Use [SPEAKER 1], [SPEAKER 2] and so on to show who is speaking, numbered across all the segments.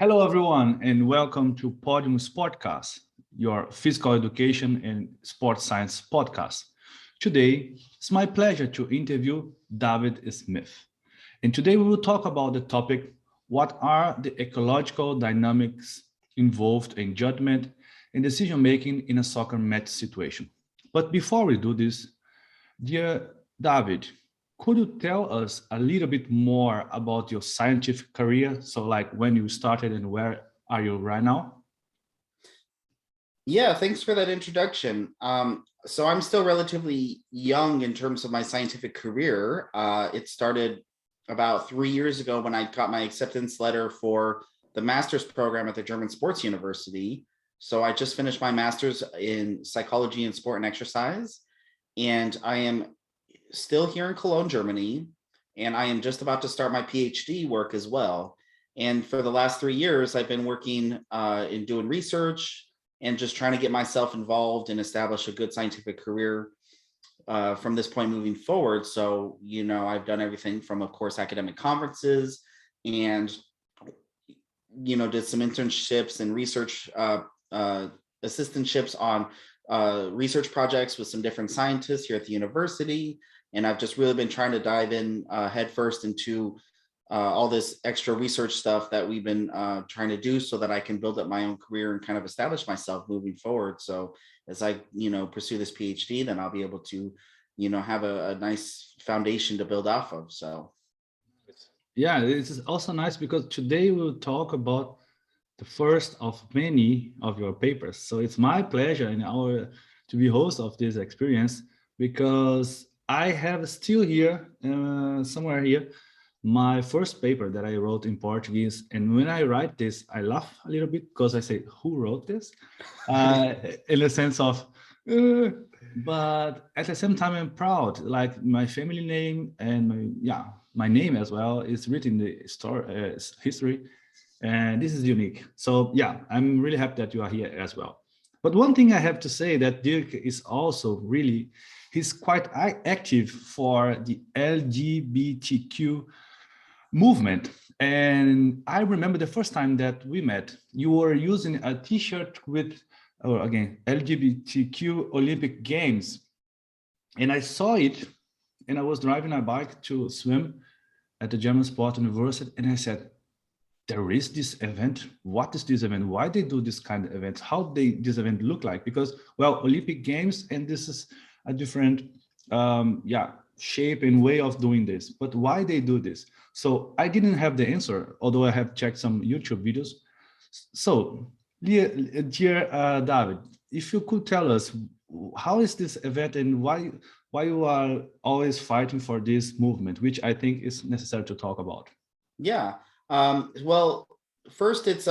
[SPEAKER 1] Hello, everyone, and welcome to PODIUM Sportcast, your physical education and sports science podcast. Today, it's my pleasure to interview Dirk Smith. And today we will talk about the topic, what are the ecological dynamics involved in judgment and decision-making in a soccer match situation. But before we do this, dear David, could you tell us a little bit more about your scientific career? So like when you started and where are you right now?
[SPEAKER 2] Yeah, thanks for that introduction. So I'm still relatively young in terms of my scientific career. It started about 3 years ago when I got my acceptance letter for the master's program at the German Sports University. So I just finished my master's in psychology and sport and exercise, and I am still here in Cologne, Germany, and I am just about to start my PhD work as well. And for the last 3 years, I've been working in doing research and just trying to get myself involved and establish a good scientific career from this point moving forward. So, I've done everything from, of course, academic conferences and, did some internships and research assistantships on research projects with some different scientists here at the university. And I've just really been trying to dive in headfirst into all this extra research stuff that we've been trying to do so that I can build up my own career and kind of establish myself moving forward. So as I, pursue this PhD, then I'll be able to, have a nice foundation to build off of. So.
[SPEAKER 1] Yeah, this is also nice because today we'll talk about the first of many of your papers. So it's my pleasure and our to be host of this experience because I have still here, somewhere here, my first paper that I wrote in Portuguese. And when I write this, I laugh a little bit because I say, who wrote this? In a sense of, but at the same time, I'm proud, like my family name and my name as well is written in the story, history. And this is unique. So yeah, I'm really happy that you are here as well. But one thing I have to say that Dirk is also really, he's quite active for the LGBTQ movement. And I remember the first time that we met, you were using a t-shirt with, again, LGBTQ Olympic Games. And I saw it and I was driving a bike to swim at the German Sport University. And I said, there is this event. What is this event? Why they do this kind of event? How this event look like? Because, well, Olympic Games, and this is a different shape and way of doing this, but why they do this? So I didn't have the answer, although I have checked some YouTube videos. So dear David, if you could tell us, how is this event and why you are always fighting for this movement, which I think is necessary to talk about.
[SPEAKER 2] Yeah. Well, first it's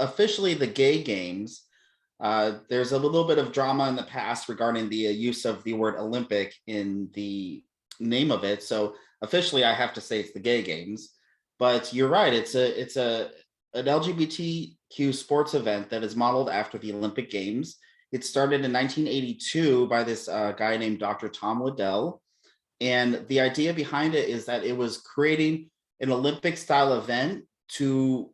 [SPEAKER 2] officially the Gay Games. There's a little bit of drama in the past regarding the use of the word Olympic in the name of it. So officially, I have to say it's the Gay Games. But you're right; it's an LGBTQ sports event that is modeled after the Olympic Games. It started in 1982 by this guy named Dr. Tom Liddell, and the idea behind it is that it was creating an Olympic style event to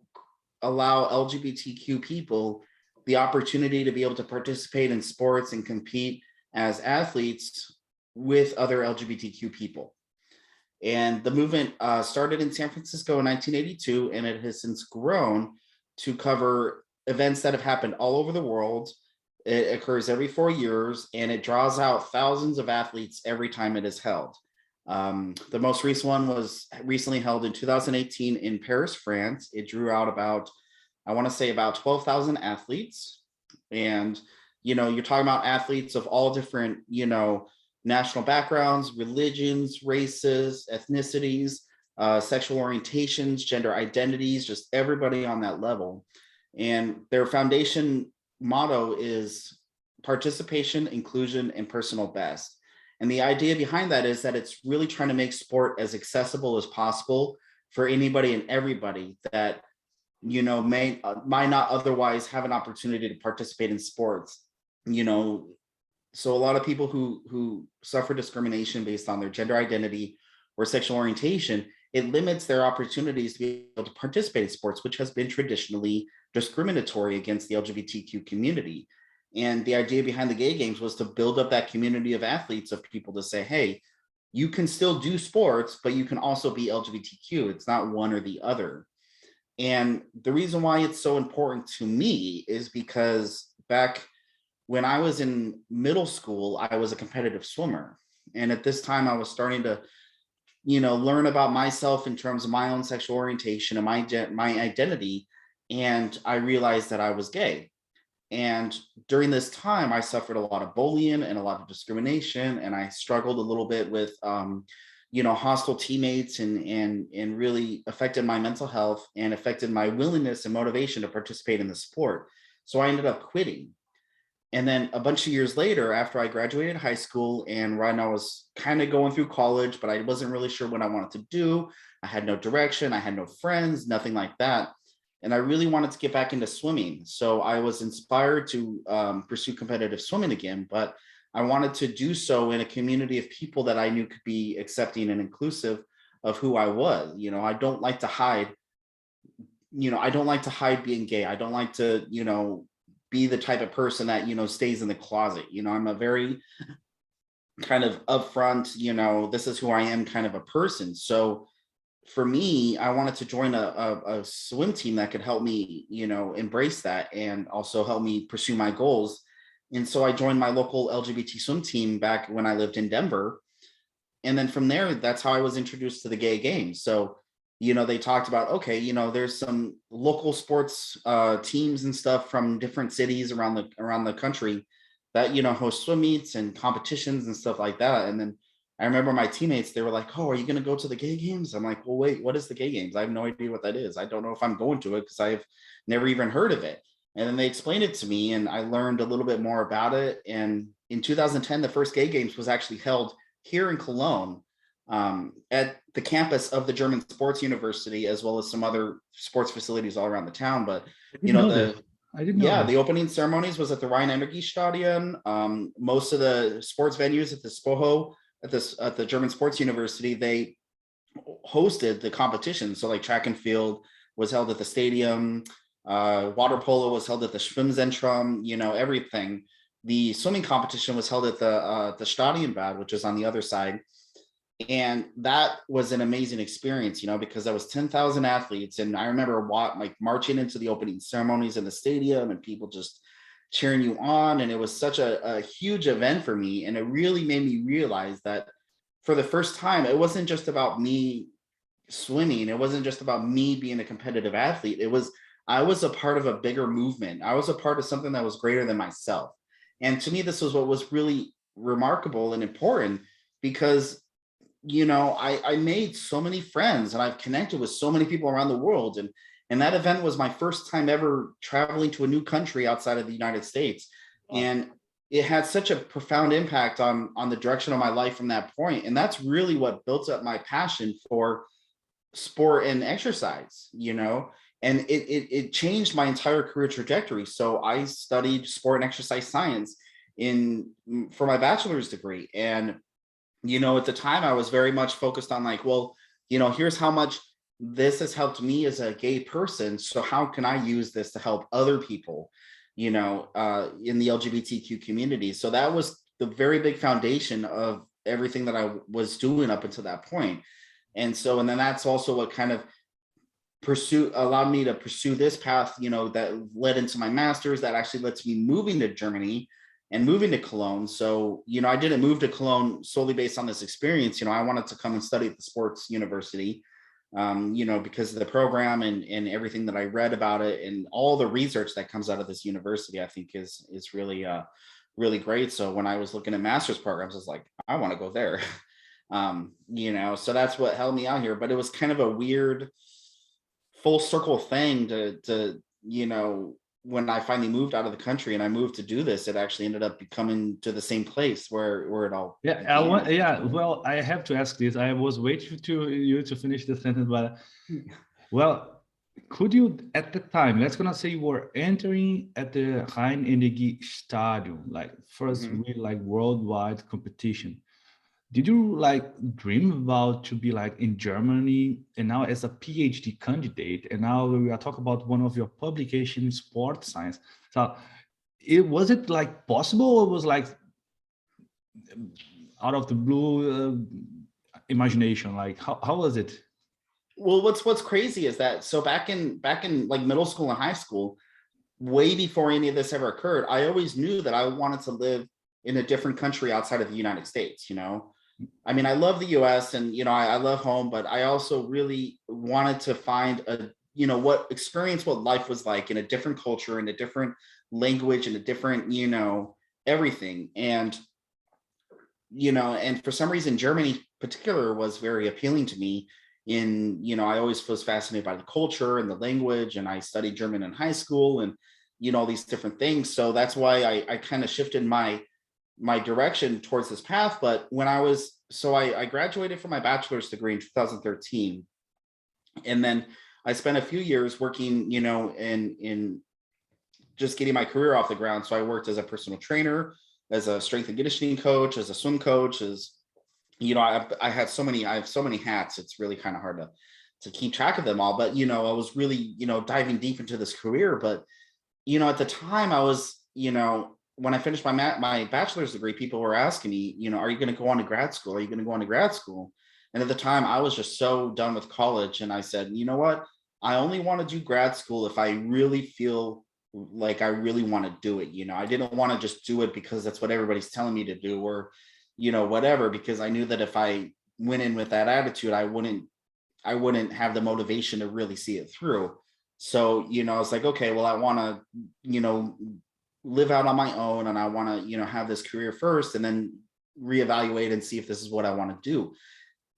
[SPEAKER 2] allow LGBTQ people the opportunity to be able to participate in sports and compete as athletes with other LGBTQ people. And the movement started in San Francisco in 1982, and it has since grown to cover events that have happened all over the world. It occurs every 4 years, and it draws out thousands of athletes every time it is held. The most recent one was recently held in 2018 in Paris, France. It drew out about 12,000 athletes. And, you're talking about athletes of all different, national backgrounds, religions, races, ethnicities, sexual orientations, gender identities, just everybody on that level. And their foundation motto is participation, inclusion, and personal best. And the idea behind that is that it's really trying to make sport as accessible as possible for anybody and everybody that, might not otherwise have an opportunity to participate in sports. So a lot of people who suffer discrimination based on their gender identity or sexual orientation, it limits their opportunities to be able to participate in sports, which has been traditionally discriminatory against the LGBTQ community. And the idea behind the gay games was to build up that community of athletes, of people to say, hey, you can still do sports, but you can also be LGBTQ. It's not one or the other. And the reason why it's so important to me is because back when I was in middle school, I was a competitive swimmer. And at this time, I was starting to, learn about myself in terms of my own sexual orientation and my identity. And I realized that I was gay. And during this time, I suffered a lot of bullying and a lot of discrimination, and I struggled a little bit with, hostile teammates, and really affected my mental health and affected my willingness and motivation to participate in the sport. So I ended up quitting. And then a bunch of years later, after I graduated high school and right now I was kind of going through college, but I wasn't really sure what I wanted to do. I had no direction. I had no friends, nothing like that. And I really wanted to get back into swimming. So I was inspired to pursue competitive swimming again, but I wanted to do so in a community of people that I knew could be accepting and inclusive of who I was. I don't like to hide. I don't like to hide being gay. I don't like to, be the type of person that, stays in the closet. I'm a very kind of upfront, this is who I am kind of a person. So for me, I wanted to join a swim team that could help me, embrace that and also help me pursue my goals. And so I joined my local LGBT swim team back when I lived in Denver. And then from there, that's how I was introduced to the gay games. So, they talked about, okay, there's some local sports teams and stuff from different cities around the country that, host swim meets and competitions and stuff like that. And then I remember my teammates, they were like, oh, are you going to go to the gay games? I'm like, well, wait, what is the gay games? I have no idea what that is. I don't know if I'm going to it because I've never even heard of it. And then they explained it to me and I learned a little bit more about it. And in 2010, the first gay games was actually held here in Cologne, at the campus of the German Sports University, as well as some other sports facilities all around the town. But,
[SPEAKER 1] I didn't know
[SPEAKER 2] the opening ceremonies was at the Rhein-Energie Stadion. Most of the sports venues at the SPOHO, at the German Sports University, they hosted the competition. So like track and field was held at the stadium, water polo was held at the Schwimmzentrum, everything. The swimming competition was held at the Stadionbad, which is on the other side. And that was an amazing experience, because there was 10,000 athletes. And I remember marching into the opening ceremonies in the stadium and people just cheering you on. And it was such a huge event for me. And it really made me realize that for the first time, it wasn't just about me swimming. It wasn't just about me being a competitive athlete. I was a part of a bigger movement. I was a part of something that was greater than myself. And to me, this was what was really remarkable and important, because I made so many friends and I've connected with so many people around the world. And that event was my first time ever traveling to a new country outside of the United States. And it had such a profound impact on the direction of my life from that point. And that's really what built up my passion for sport and exercise, and it changed my entire career trajectory. So I studied sport and exercise science for my bachelor's degree. And at the time I was very much focused on like, well, here's how much this has helped me as a gay person. So how can I use this to help other people, in the LGBTQ community? So that was the very big foundation of everything that I was doing up until that point. And then that's also what kind of allowed me to pursue this path, that led into my master's, that actually led to me moving to Germany and moving to Cologne. So, I didn't move to Cologne solely based on this experience. I wanted to come and study at the sports university, because of the program and everything that I read about it and all the research that comes out of this university, I think is really, really great. So when I was looking at master's programs, I was like, I want to go there. So that's what held me out here. But it was kind of a weird full circle thing to when I finally moved out of the country and I moved to do this, it actually ended up coming to the same place where it all
[SPEAKER 1] began. Well, I have to ask this. I was waiting to you to finish the sentence, but well, could you at the time, let's gonna say you were entering at the Rhein-Energie Stadium, like first real like worldwide competition. did you like dream about to be like in Germany and now as a PhD candidate? And now we are talking about one of your publications in sports science. So it was it like possible or was like out of the blue imagination? Like how was it?
[SPEAKER 2] Well, what's crazy is that so back in like middle school and high school, way before any of this ever occurred, I always knew that I wanted to live in a different country outside of the United States, you know. I mean, I love the US and I love home, but I also really wanted to find a what experience what life was like in a different culture, in a different language, in a different, everything. And for some reason Germany particular was very appealing to me. I always was fascinated by the culture and the language, and I studied German in high school, and all these different things. So that's why I kind of shifted my direction towards this path. But when I graduated from my bachelor's degree in 2013, and then I spent a few years working, in just getting my career off the ground. So I worked as a personal trainer, as a strength and conditioning coach, as a swim coach, I have so many hats. It's really kind of hard to keep track of them all. But I was really diving deep into this career. But at the time I was when I finished my bachelor's degree, people were asking me, are you going to go on to grad school? Are you going to go on to grad school? And at the time I was just so done with college, and I said, you know what? I only want to do grad school if I really feel like I really want to do it. I didn't want to just do it because that's what everybody's telling me to do, or whatever, because I knew that if I went in with that attitude, I wouldn't have the motivation to really see it through. So, I was like, okay, well, I want to, live out on my own, and I want to, have this career first, and then reevaluate and see if this is what I want to do.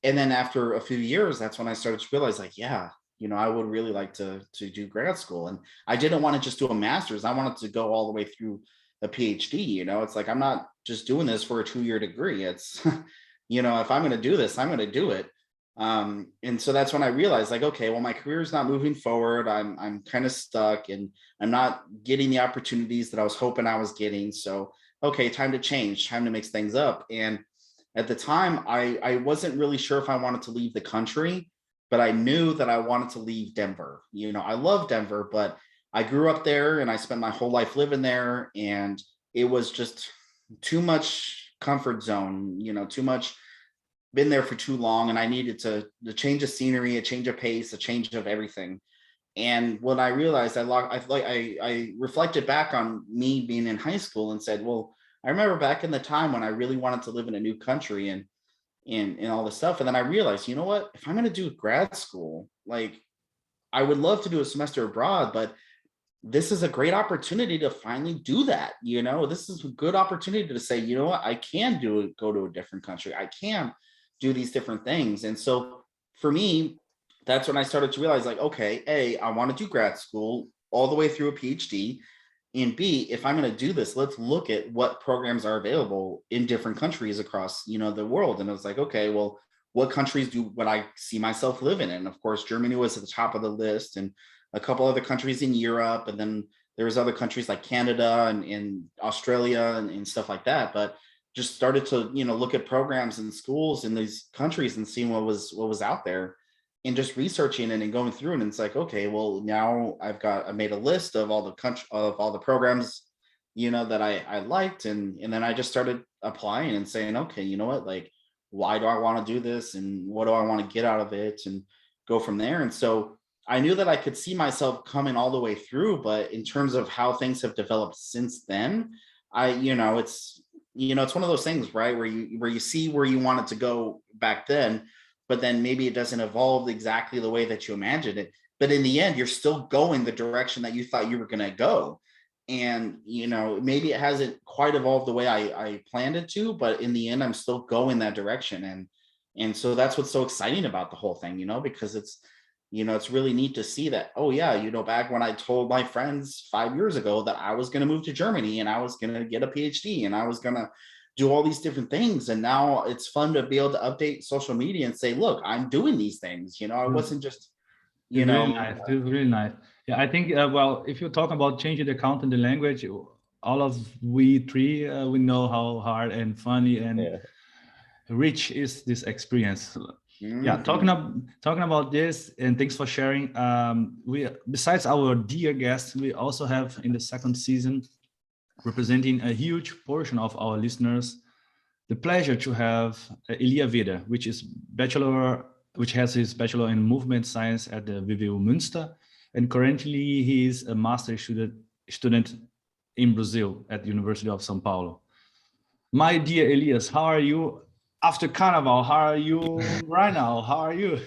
[SPEAKER 2] And then after a few years, that's when I started to realize, like, yeah, I would really like to do grad school. And I didn't want to just do a master's. I wanted to go all the way through a PhD. It's like, I'm not just doing this for a 2-year degree. It's, if I'm going to do this, I'm going to do it. And so that's when I realized, like, okay, well, my career is not moving forward. I'm kind of stuck, and I'm not getting the opportunities that I was hoping I was getting. So, okay, time to change, time to mix things up. And at the time, I wasn't really sure if I wanted to leave the country, but I knew that I wanted to leave Denver. I love Denver, but I grew up there and I spent my whole life living there, and it was just too much comfort zone, too much, been there for too long, and I needed to change of scenery, a change of pace, a change of everything. And when I realized, I reflected back on me being in high school and said, well, I remember back in the time when I really wanted to live in a new country and all this stuff. And then I realized, you know what, if I'm going to do grad school, like, I would love to do a semester abroad, but this is a great opportunity to finally do that. This is a good opportunity to say, you know what, I can go to a different country. I can do these different things. And so for me, that's when I started to realize, like, okay, A, I want to do grad school all the way through a PhD. And B, if I'm going to do this, let's look at what programs are available in different countries across, the world. And I was like, okay, well, what countries would I see myself living in? And of course, Germany was at the top of the list, and a couple other countries in Europe. And then there was other countries like Canada and Australia and stuff like that. But just started to, look at programs and schools in these countries and seeing what was out there, and just researching it and going through it. And it's like, okay, well, now I made a list of all the programs, that I liked. And then I just started applying and saying, okay, you know what, like, why do I want to do this? And what do I want to get out of it? And go from there. And so I knew that I could see myself coming all the way through, but in terms of how things have developed since then, it's one of those things, right, where you see where you want it to go back then, but then maybe it doesn't evolve exactly the way that you imagined it. But in the end, you're still going the direction that you thought you were going to go. And, maybe it hasn't quite evolved the way I planned it to, but in the end, I'm still going that direction. And so that's what's so exciting about the whole thing, because it's really neat to see that, oh yeah, back when I told my friends 5 years ago that I was going to move to Germany and I was going to get a PhD and I was going to do all these different things. And now it's fun to be able to update social media and say, look, I'm doing these things. I wasn't just,
[SPEAKER 1] It's really nice. It's really nice. Yeah, I think, well, if you're talking about changing the content, the language, all of we three, we know how hard and funny and
[SPEAKER 3] Yeah.
[SPEAKER 1] rich is this experience. Yeah,
[SPEAKER 2] Mhm.
[SPEAKER 1] talking about this, and thanks for sharing. We, besides our dear guests, we also have in the second season, representing a huge portion of our listeners, the pleasure to have Elia Weder, which has his bachelor in movement science at the VWU Münster, and currently he is a master student in Brazil at the University of São Paulo. My dear Elias, how are you after Carnival? How are you right now? How are you?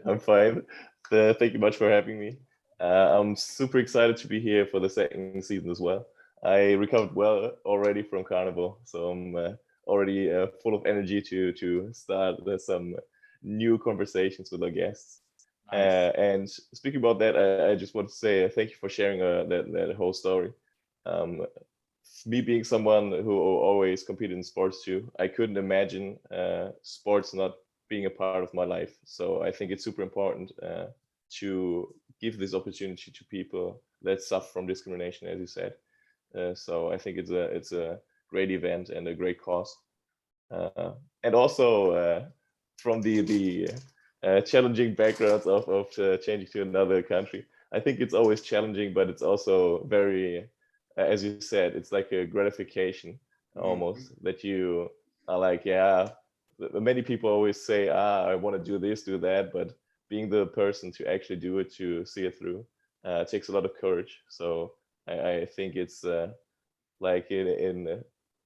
[SPEAKER 3] I'm fine. Thank you much for having me. I'm super excited to be here for the second season as well. I recovered well already from Carnival, so I'm already full of energy to start some new conversations with our guests.
[SPEAKER 1] Nice.
[SPEAKER 3] And speaking about that, I just want to say thank you for sharing that whole story. Um, Me being someone who always competed in sports too, I couldn't imagine sports not being a part of my life. So I think it's super important to give this opportunity to people that suffer from discrimination, as you said. So I think it's a great event and a great cause. And also from the challenging backgrounds of changing to another country, I think it's always challenging, but it's also very, as you said, it's like a gratification almost
[SPEAKER 2] Mhm.
[SPEAKER 3] that you are like, yeah. Many people always say, I want to do this, do that, but being the person to actually do it, to see it through, takes a lot of courage. So I think it's like in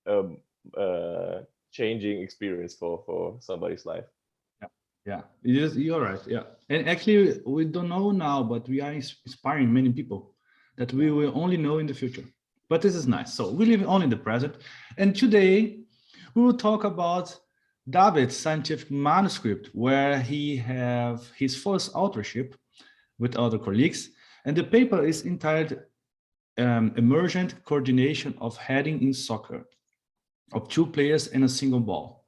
[SPEAKER 3] um, uh, changing experience for somebody's life.
[SPEAKER 1] Yeah, yeah, it is. You're right. Yeah, and actually, we don't know now, but we are inspiring many people that we
[SPEAKER 2] Yeah.
[SPEAKER 1] will only know in the future. But this is nice. So we live only in the present, and today we will talk about David's scientific manuscript, where he have his first authorship with other colleagues, and the paper is entitled "Emergent Coordination of Heading in Soccer of Two Players and a Single Ball."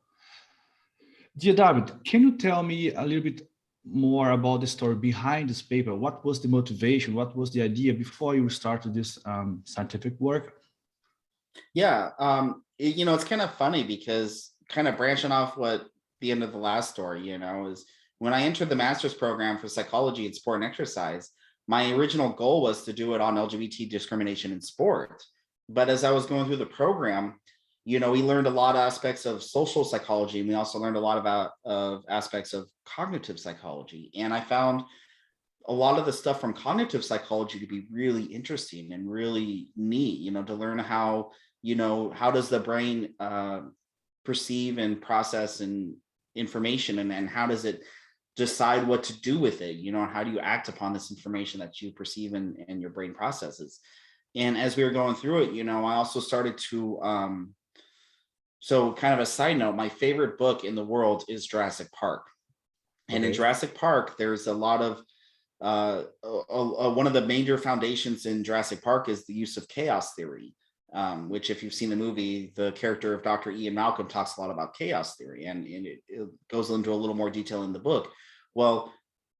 [SPEAKER 1] Dear David, can you tell me a little bit more about the story behind this paper? What was the motivation? What was the idea before you started this scientific work?
[SPEAKER 2] Yeah. It's kind of funny because kind of branching off what the end of the last story, is when I entered the master's program for psychology in sport and exercise, my original goal was to do it on LGBT discrimination in sport. But as I was going through the program, we learned a lot of aspects of social psychology, and we also learned a lot about of aspects of cognitive psychology. And I found a lot of the stuff from cognitive psychology to be really interesting and really neat, to learn how does the brain perceive and process and information, and how does it decide what to do with it, and how do you act upon this information that you perceive and your brain processes. And as we were going through it, I also started to so kind of a side note, my favorite book in the world is Jurassic Park. And in
[SPEAKER 3] Okay.
[SPEAKER 2] Jurassic Park, there's a lot of one of the major foundations in Jurassic Park is the use of chaos theory, which, if you've seen the movie, the character of Dr. Ian Malcolm talks a lot about chaos theory, and it goes into a little more detail in the book. Well,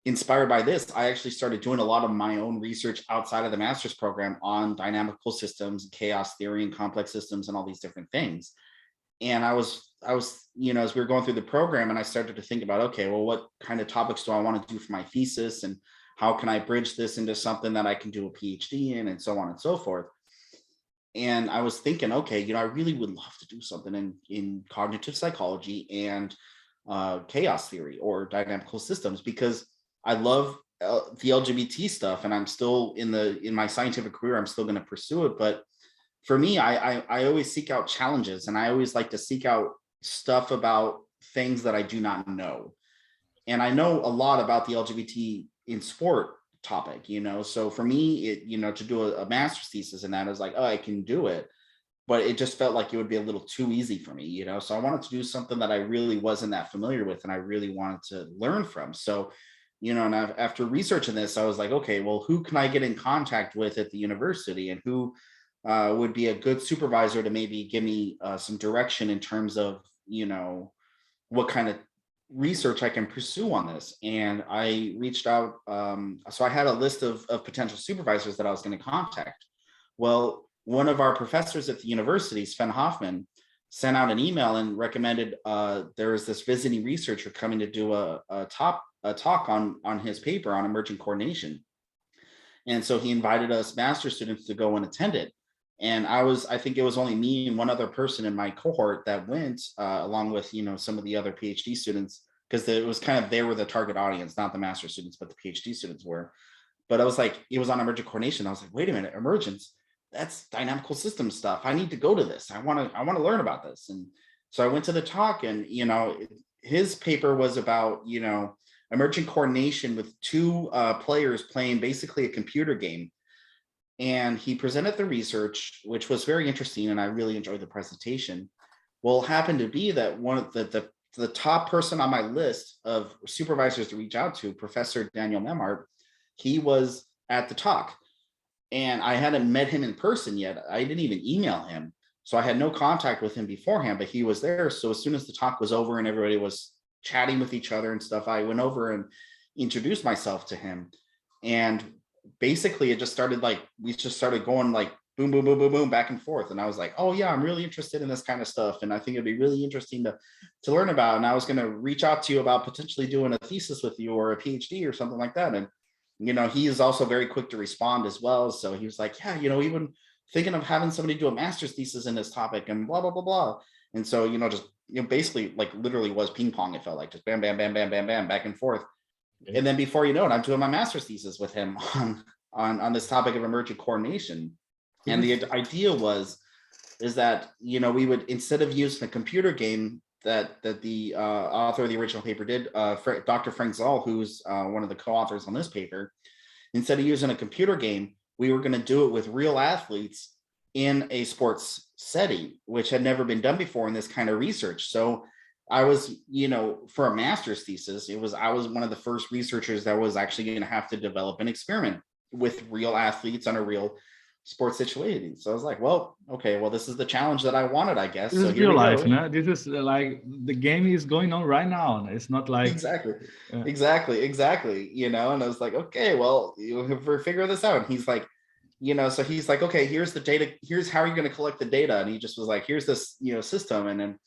[SPEAKER 2] inspired by this, I actually started doing a lot of my own research outside of the master's program on dynamical systems, chaos theory, and complex systems, and all these different things. And I was as we were going through the program, and I started to think about, okay, well, what kind of topics do I want to do for my thesis, and how can I bridge this into something that I can do a PhD in, and so on and so forth. And I was thinking, okay, I really would love to do something in cognitive psychology and chaos theory or dynamical systems, because I love the LGBT stuff, and I'm still in my scientific career, I'm still going to pursue it. But for me, I always seek out challenges, and I always like to seek out stuff about things that I do not know. And I know a lot about the LGBT in sport topic, So for me, to do a master's thesis in that, I was like, oh, I can do it. But it just felt like it would be a little too easy for me, So I wanted to do something that I really wasn't that familiar with, and I really wanted to learn from. So, and after researching this, I was like, okay, well, who can I get in contact with at the university, and who would be a good supervisor to maybe give me some direction in terms of, what kind of research I can pursue on this. And I reached out. So I had a list of potential supervisors that I was going to contact. Well, one of our professors at the university, Sven Hoffman, sent out an email and recommended there was this visiting researcher coming to do a talk on his paper on emergent coordination. And so he invited us master students to go and attend it. And I think it was only me and one other person in my cohort that went, along with, some of the other PhD students, because it was kind of, they were the target audience, not the master students, but the PhD students were. But I was like, it was on emergent coordination. I was like, wait a minute, emergence, that's dynamical system stuff. I need to go to this. I want to learn about this. And so I went to the talk, and, his paper was about, emergent coordination with two players playing basically a computer game. And he presented the research, which was very interesting, and I really enjoyed the presentation. Well, it happened to be that one of the top person on my list of supervisors to reach out to, Professor Daniel Memart, he was at the talk. And I hadn't met him in person yet. I didn't even email him. So I had no contact with him beforehand, but he was there. So as soon as the talk was over and everybody was chatting with each other and stuff, I went over and introduced myself to him. And basically it just started we just started going boom, boom, boom, boom, boom, back and forth. And I was like, oh yeah, I'm really interested in this kind of stuff. And I think it'd be really interesting to learn about. And I was going to reach out to you about potentially doing a thesis with you or a PhD or something like that. And he is also very quick to respond as well. So he was like, yeah, even thinking of having somebody do a master's thesis in this topic and blah, blah, blah, blah. And so, basically literally was ping pong. It felt like just bam, bam, bam, bam, bam, bam, back and forth. Okay. And then before you know it, I'm doing my master's thesis with him on this topic of emergent coordination. And the idea is that, we would, instead of using a computer game that the author of the original paper did, Dr. Frank Zoll, who's one of the co-authors on this paper, instead of using a computer game, we were going to do it with real athletes in a sports setting, which had never been done before in this kind of research. So I was, for a master's thesis, I was one of the first researchers that was actually going to have to develop an experiment with real athletes on a real sports situation. So I was like, well, okay, well, this is the challenge that I wanted, I guess.
[SPEAKER 1] This is real life, no? This is like the game is going on right now. It's not like
[SPEAKER 2] exactly. And I was like, okay, well, we'll figure this out. And he's like, so he's like, okay, here's the data. Here's how you're going to collect the data. And he just was like, here's this, system. And then,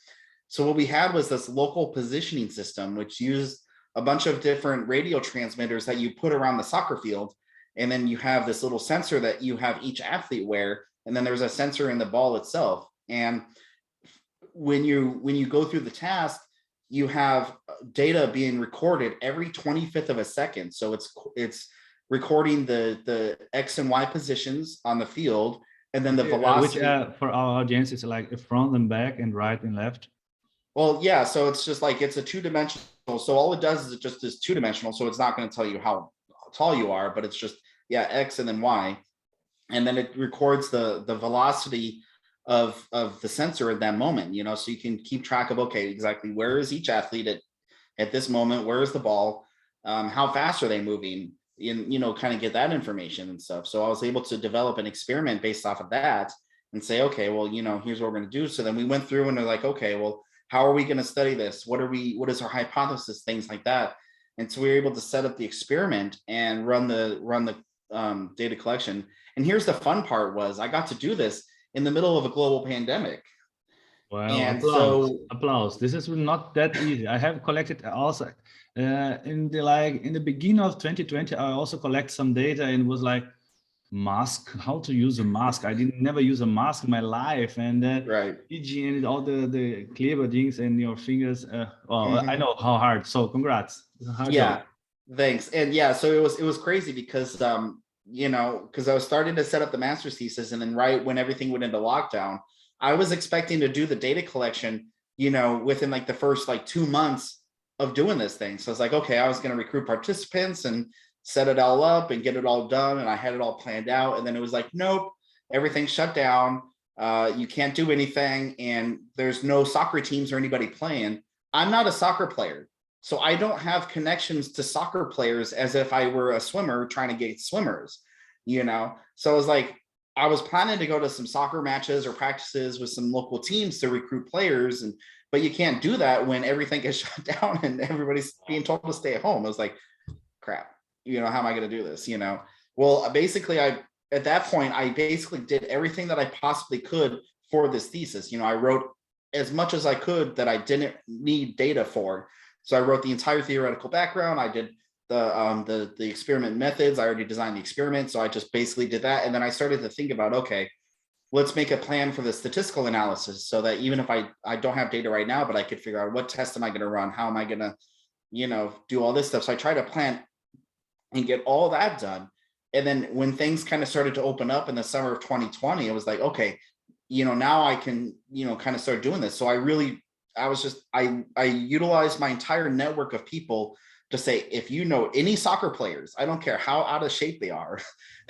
[SPEAKER 2] so what we had was this local positioning system, which used a bunch of different radio transmitters that you put around the soccer field. And then you have this little sensor that you have each athlete wear. And then there's a sensor in the ball itself. And when you go through the task, you have data being recorded every 25th of a second. So it's recording the X and Y positions on the field, and then the velocity.
[SPEAKER 1] Which for our audience is like front and back and right and left.
[SPEAKER 2] Well, yeah. So it's just it's a two-dimensional. So all it does is it just is two-dimensional. So it's not going to tell you how tall you are, but it's just, X and then Y. And then it records the velocity of the sensor at that moment, so you can keep track of, okay, exactly where is each athlete at this moment, where is the ball, how fast are they moving, and, kind of get that information and stuff. So I was able to develop an experiment based off of that and say, okay, well, here's what we're going to do. So then we went through and they're like, okay, well, how are we going to study this? What is our hypothesis? Things like that. And so we were able to set up the experiment and run the data collection. And here's the fun part was I got to do this in the middle of a global pandemic.
[SPEAKER 1] Wow,
[SPEAKER 2] and
[SPEAKER 1] applause. This is not that easy. I have collected also in the beginning of 2020, I also collect some data and was like, mask, how to use a mask. I didn't never use a mask in my life, and
[SPEAKER 2] right,
[SPEAKER 1] and all the clever things and your fingers. I know how hard. So congrats.
[SPEAKER 2] Yeah, thanks. And so it was crazy because because I was starting to set up the master's thesis, and then right when everything went into lockdown, I was expecting to do the data collection, within the first 2 months of doing this thing. So I was like, okay, I was going to recruit participants and set it all up and get it all done. And I had it all planned out. And then it was like, nope, everything shut down. You can't do anything. And there's no soccer teams or anybody playing. I'm not a soccer player. So I don't have connections to soccer players as if I were a swimmer trying to get swimmers, So I was like, I was planning to go to some soccer matches or practices with some local teams to recruit players. But you can't do that when everything gets shut down and everybody's being told to stay at home. I was like, crap, how am I going to do this? Well, basically at that point, I basically did everything that I possibly could for this thesis. I wrote as much as I could that I didn't need data for. So I wrote the entire theoretical background. I did the experiment methods. I already designed the experiment. So I just basically did that. And then I started to think about, okay, let's make a plan for the statistical analysis so that even if I don't have data right now, but I could figure out what test am I going to run? How am I going to, do all this stuff? So I try to plan and get all that done. And then when things kind of started to open up in the summer of 2020, it was like, okay, now I can, kind of start doing this. So I utilized my entire network of people to say, if you know any soccer players, I don't care how out of shape they are,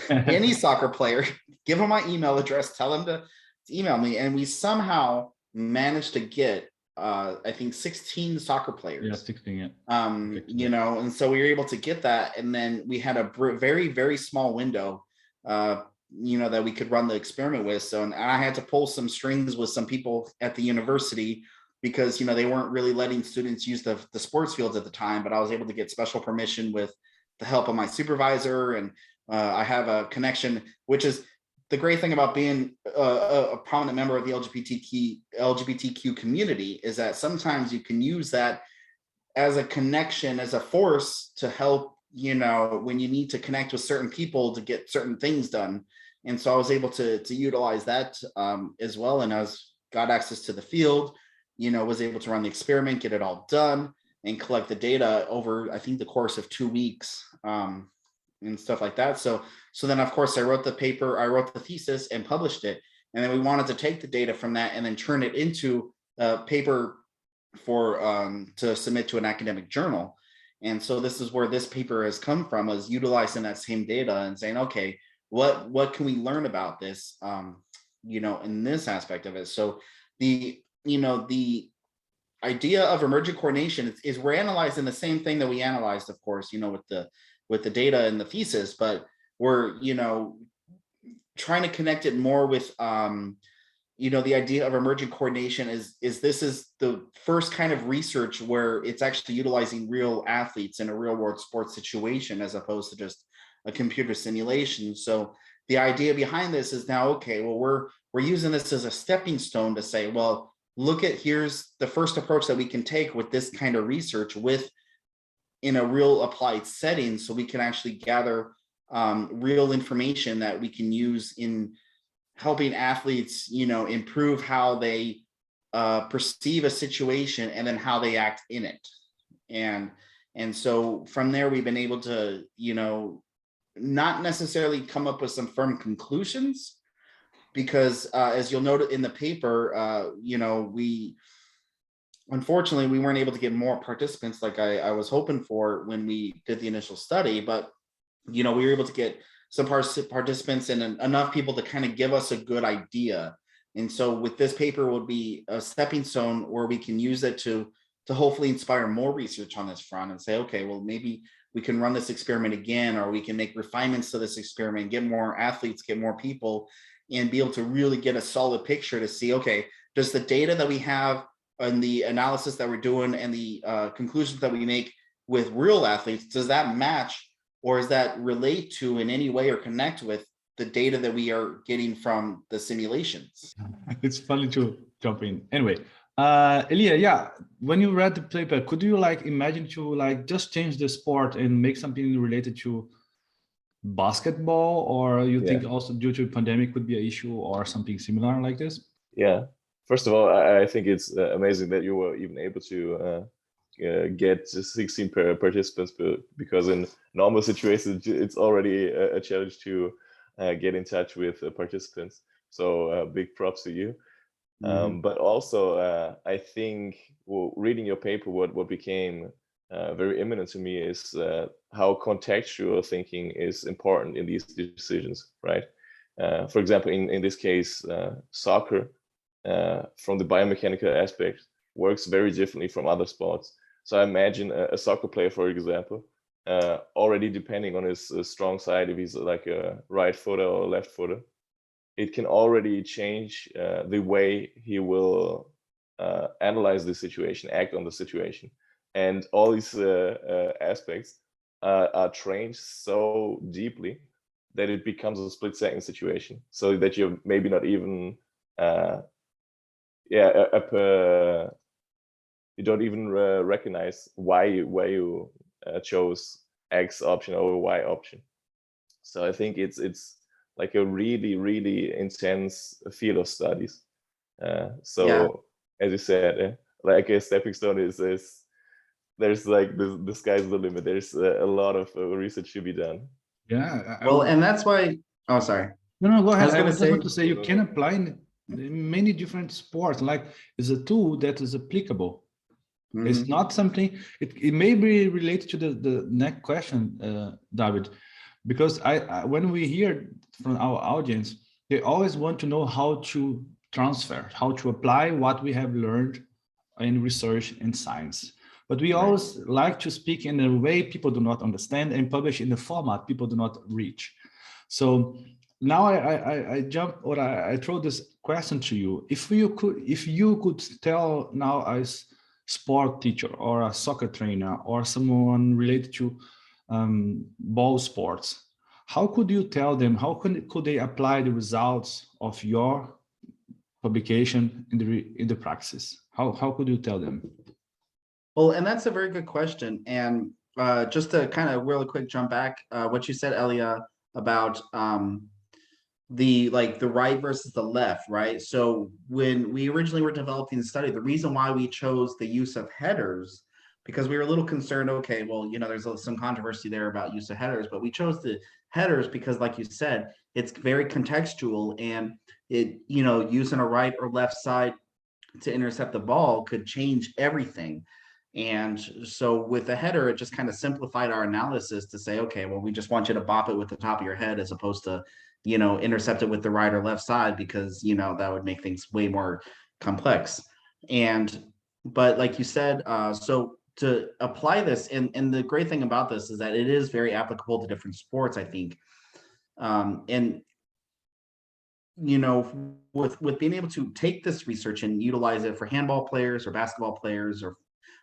[SPEAKER 2] any soccer player, give them my email address, tell them to email me. And we somehow managed to get, I think 16 soccer players.
[SPEAKER 1] Yeah, 16, yeah.
[SPEAKER 2] And so we were able to get that. And then we had a very, very small window, that we could run the experiment with. So, and I had to pull some strings with some people at the university because, they weren't really letting students use the sports fields at the time, but I was able to get special permission with the help of my supervisor. And I have a connection, which is the great thing about being a prominent member of the LGBTQ community, is that sometimes you can use that as a connection, as a force to help, when you need to connect with certain people to get certain things done. And so I was able to utilize that as well. And I got access to the field, was able to run the experiment, get it all done, and collect the data over, I think, the course of 2 weeks and stuff like that. So then, of course, I wrote the thesis and published it. And then we wanted to take the data from that and then turn it into a paper for to submit to an academic journal. And so this is where this paper has come from, was utilizing that same data and saying, okay, what can we learn about this, in this aspect of it. So the idea of emergent coordination is we're analyzing the same thing that we analyzed, of course, with the data and the thesis, but we're, trying to connect it more with, the idea of emergent coordination is this is the first kind of research where it's actually utilizing real athletes in a real world sports situation, as opposed to just a computer simulation. So the idea behind this is now, okay, well, we're using this as a stepping stone to say, well, here's the first approach that we can take with this kind of research in a real applied setting, so we can actually gather real information that we can use in helping athletes, improve how they perceive a situation and then how they act in it. And so from there, we've been able to, not necessarily come up with some firm conclusions, because as you'll note in the paper, unfortunately, we weren't able to get more participants like I was hoping for when we did the initial study, but, we were able to get some participants and enough people to kind of give us a good idea. And so with this paper would be a stepping stone where we can use it to hopefully inspire more research on this front and say, okay, well, maybe we can run this experiment again, or we can make refinements to this experiment, get more athletes, get more people, and be able to really get a solid picture to see, okay, does the data that we have and the analysis that we're doing and the conclusions that we make with real athletes, does that match, or is that relate to in any way or connect with the data that we are getting from the simulations?
[SPEAKER 1] It's funny to jump in. Anyway, Elia, yeah, when you read the paper, could you imagine to just change the sport and make something related to basketball, or you think also due to pandemic could be an issue or something similar like this?
[SPEAKER 3] Yeah. First of all, I think it's amazing that you were even able to get 16 participants, because in normal situations it's already a challenge to get in touch with participants. So big props to you. But also I think reading your paper, what became very imminent to me is how contextual thinking is important in these decisions, right? For example, in this case, soccer, from the biomechanical aspect, works very differently from other sports. So I imagine a soccer player, for example, already depending on his strong side, if he's like a right footer or left footer, it can already change the way he will analyze the situation, act on the situation. And all these aspects are trained so deeply that it becomes a split-second situation, so that you're maybe not even you don't even recognize why you chose X option over Y option. So I think it's like a really intense field of studies. So as you said, like a stepping stone is there's like the sky's the limit. There's a lot of research to be done.
[SPEAKER 1] Yeah.
[SPEAKER 2] Well, and that's why. Oh, sorry.
[SPEAKER 1] No, go
[SPEAKER 2] I
[SPEAKER 1] ahead.
[SPEAKER 2] was
[SPEAKER 1] I
[SPEAKER 2] gonna
[SPEAKER 1] was just
[SPEAKER 2] say.
[SPEAKER 1] want to say you can apply in many different sports. Like it's a tool that is applicable. It's not something. It may be related to the next question, David, because I when we hear from our audience, they always want to know how to transfer, how to apply what we have learned in research and science. But we always like to speak in a way people do not understand and publish in a format people do not reach. So now I jump or I throw this question to you. If you could tell now as sport teacher or a soccer trainer or someone related to ball sports, how could you tell them, how could they apply the results of your publication in the practice? How could you tell them?
[SPEAKER 2] Well, and that's a very good question. And just to kind of really quick jump back, what you said, Elia, about the right versus the left, right? So when we originally were developing the study, the reason why we chose the use of headers, because we were a little concerned, okay, well, there's some controversy there about use of headers, but we chose the headers because, like you said, it's very contextual, and it, using a right or left side to intercept the ball could change everything. And so with the header, it just kind of simplified our analysis to say, okay, well, we just want you to bop it with the top of your head as opposed to, intercept it with the right or left side, because, that would make things way more complex. But like you said, so to apply this, and the great thing about this is that it is very applicable to different sports, I think. And with being able to take this research and utilize it for handball players or basketball players or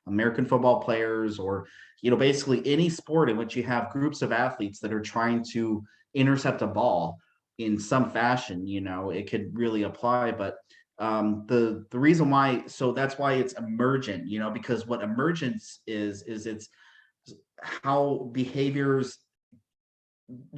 [SPEAKER 2] American football players, or basically any sport in which you have groups of athletes that are trying to intercept a ball in some fashion, it could really apply. But the reason why, so that's why it's emergent, because what emergence is it's how behaviors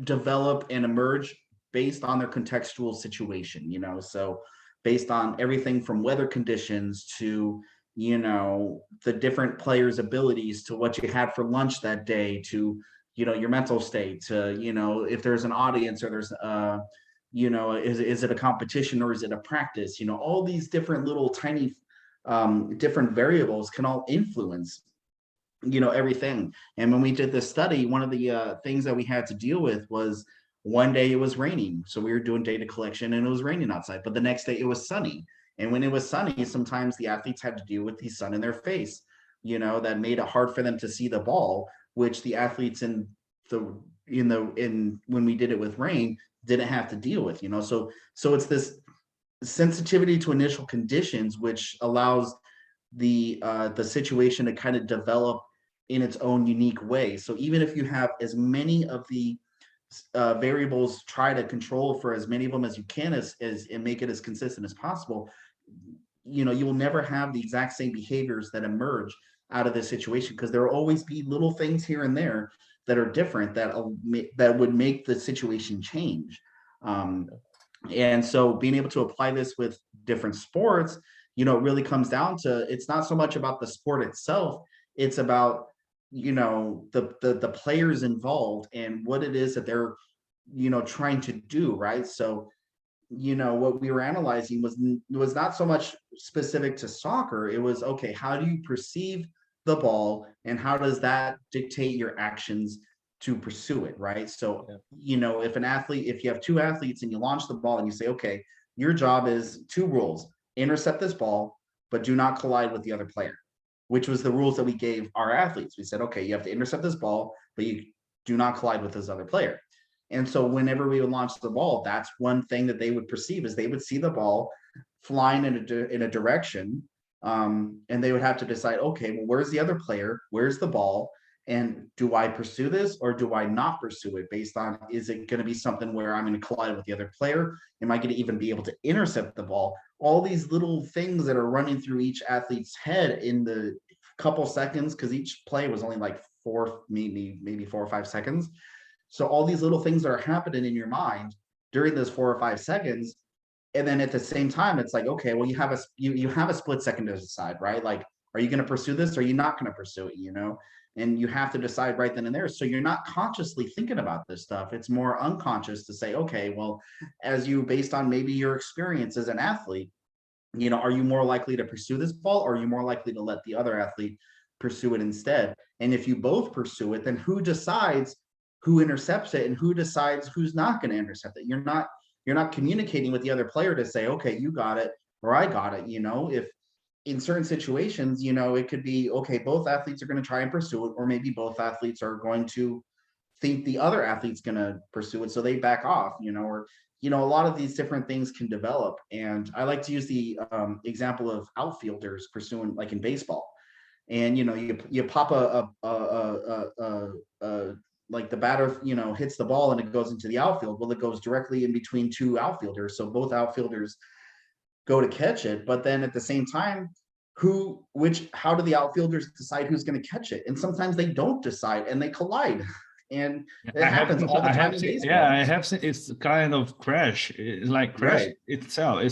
[SPEAKER 2] develop and emerge based on their contextual situation, so based on everything from weather conditions to, the different players' abilities, to what you had for lunch that day, to, your mental state, to, if there's an audience or there's, is it a competition or is it a practice? All these different little tiny different variables can all influence everything. And when we did this study, one of the things that we had to deal with was, one day it was raining, so we were doing data collection and it was raining outside, but the next day it was sunny. And when it was sunny, sometimes the athletes had to deal with the sun in their face, that made it hard for them to see the ball, which the athletes when we did it with rain didn't have to deal with. So it's this sensitivity to initial conditions which allows the situation to kind of develop in its own unique way. So even if you have as many of the variables, try to control for as many of them as you can, as and make it as consistent as possible, you will never have the exact same behaviors that emerge out of this situation, because there will always be little things here and there that are different that would make the situation change. And so being able to apply this with different sports, it really comes down to, it's not so much about the sport itself, it's about the players involved and what it is that they're trying to do, right? So what we were analyzing was not so much specific to soccer. It was, okay, how do you perceive the ball and how does that dictate your actions to pursue it, right? So if you have two athletes and you launch the ball and you say, okay, your job is two rules: intercept this ball but do not collide with the other player, which was the rules that we gave our athletes. We said, okay, you have to intercept this ball, but you do not collide with this other player. And so whenever we would launch the ball, that's one thing that they would perceive, is they would see the ball flying in a direction, and they would have to decide, okay, well, where's the other player? Where's the ball? And do I pursue this or do I not pursue it based on, is it going to be something where I'm going to collide with the other player? Am I going to even be able to intercept the ball? All these little things that are running through each athlete's head in the couple seconds, because each play was only like maybe 4 or 5 seconds. So all these little things that are happening in your mind during those 4 or 5 seconds. And then at the same time, it's like, okay, well, you have a split second to decide, right? Like, are you going to pursue this or are you not going to pursue it, and you have to decide right then and there. So you're not consciously thinking about this stuff. It's more unconscious to say, okay, well, based on maybe your experience as an athlete, are you more likely to pursue this ball or are you more likely to let the other athlete pursue it instead? And if you both pursue it, then who decides who intercepts it and who decides who's not going to intercept it? You're not communicating with the other player to say, okay, you got it or I got it. If in certain situations, it could be, okay, both athletes are going to try and pursue it, or maybe both athletes are going to think the other athlete's going to pursue it, so they back off, or a lot of these different things can develop. And I like to use the example of outfielders pursuing, like in baseball, and you pop like the batter hits the ball and it goes into the outfield. Well, it goes directly in between two outfielders, so both outfielders go to catch it. But then at the same time, how do the outfielders decide who's going to catch it? And sometimes they don't decide and they collide. And it happens all the time in baseball.
[SPEAKER 1] Yeah, I have seen it's kind of crash. It's like crash itself.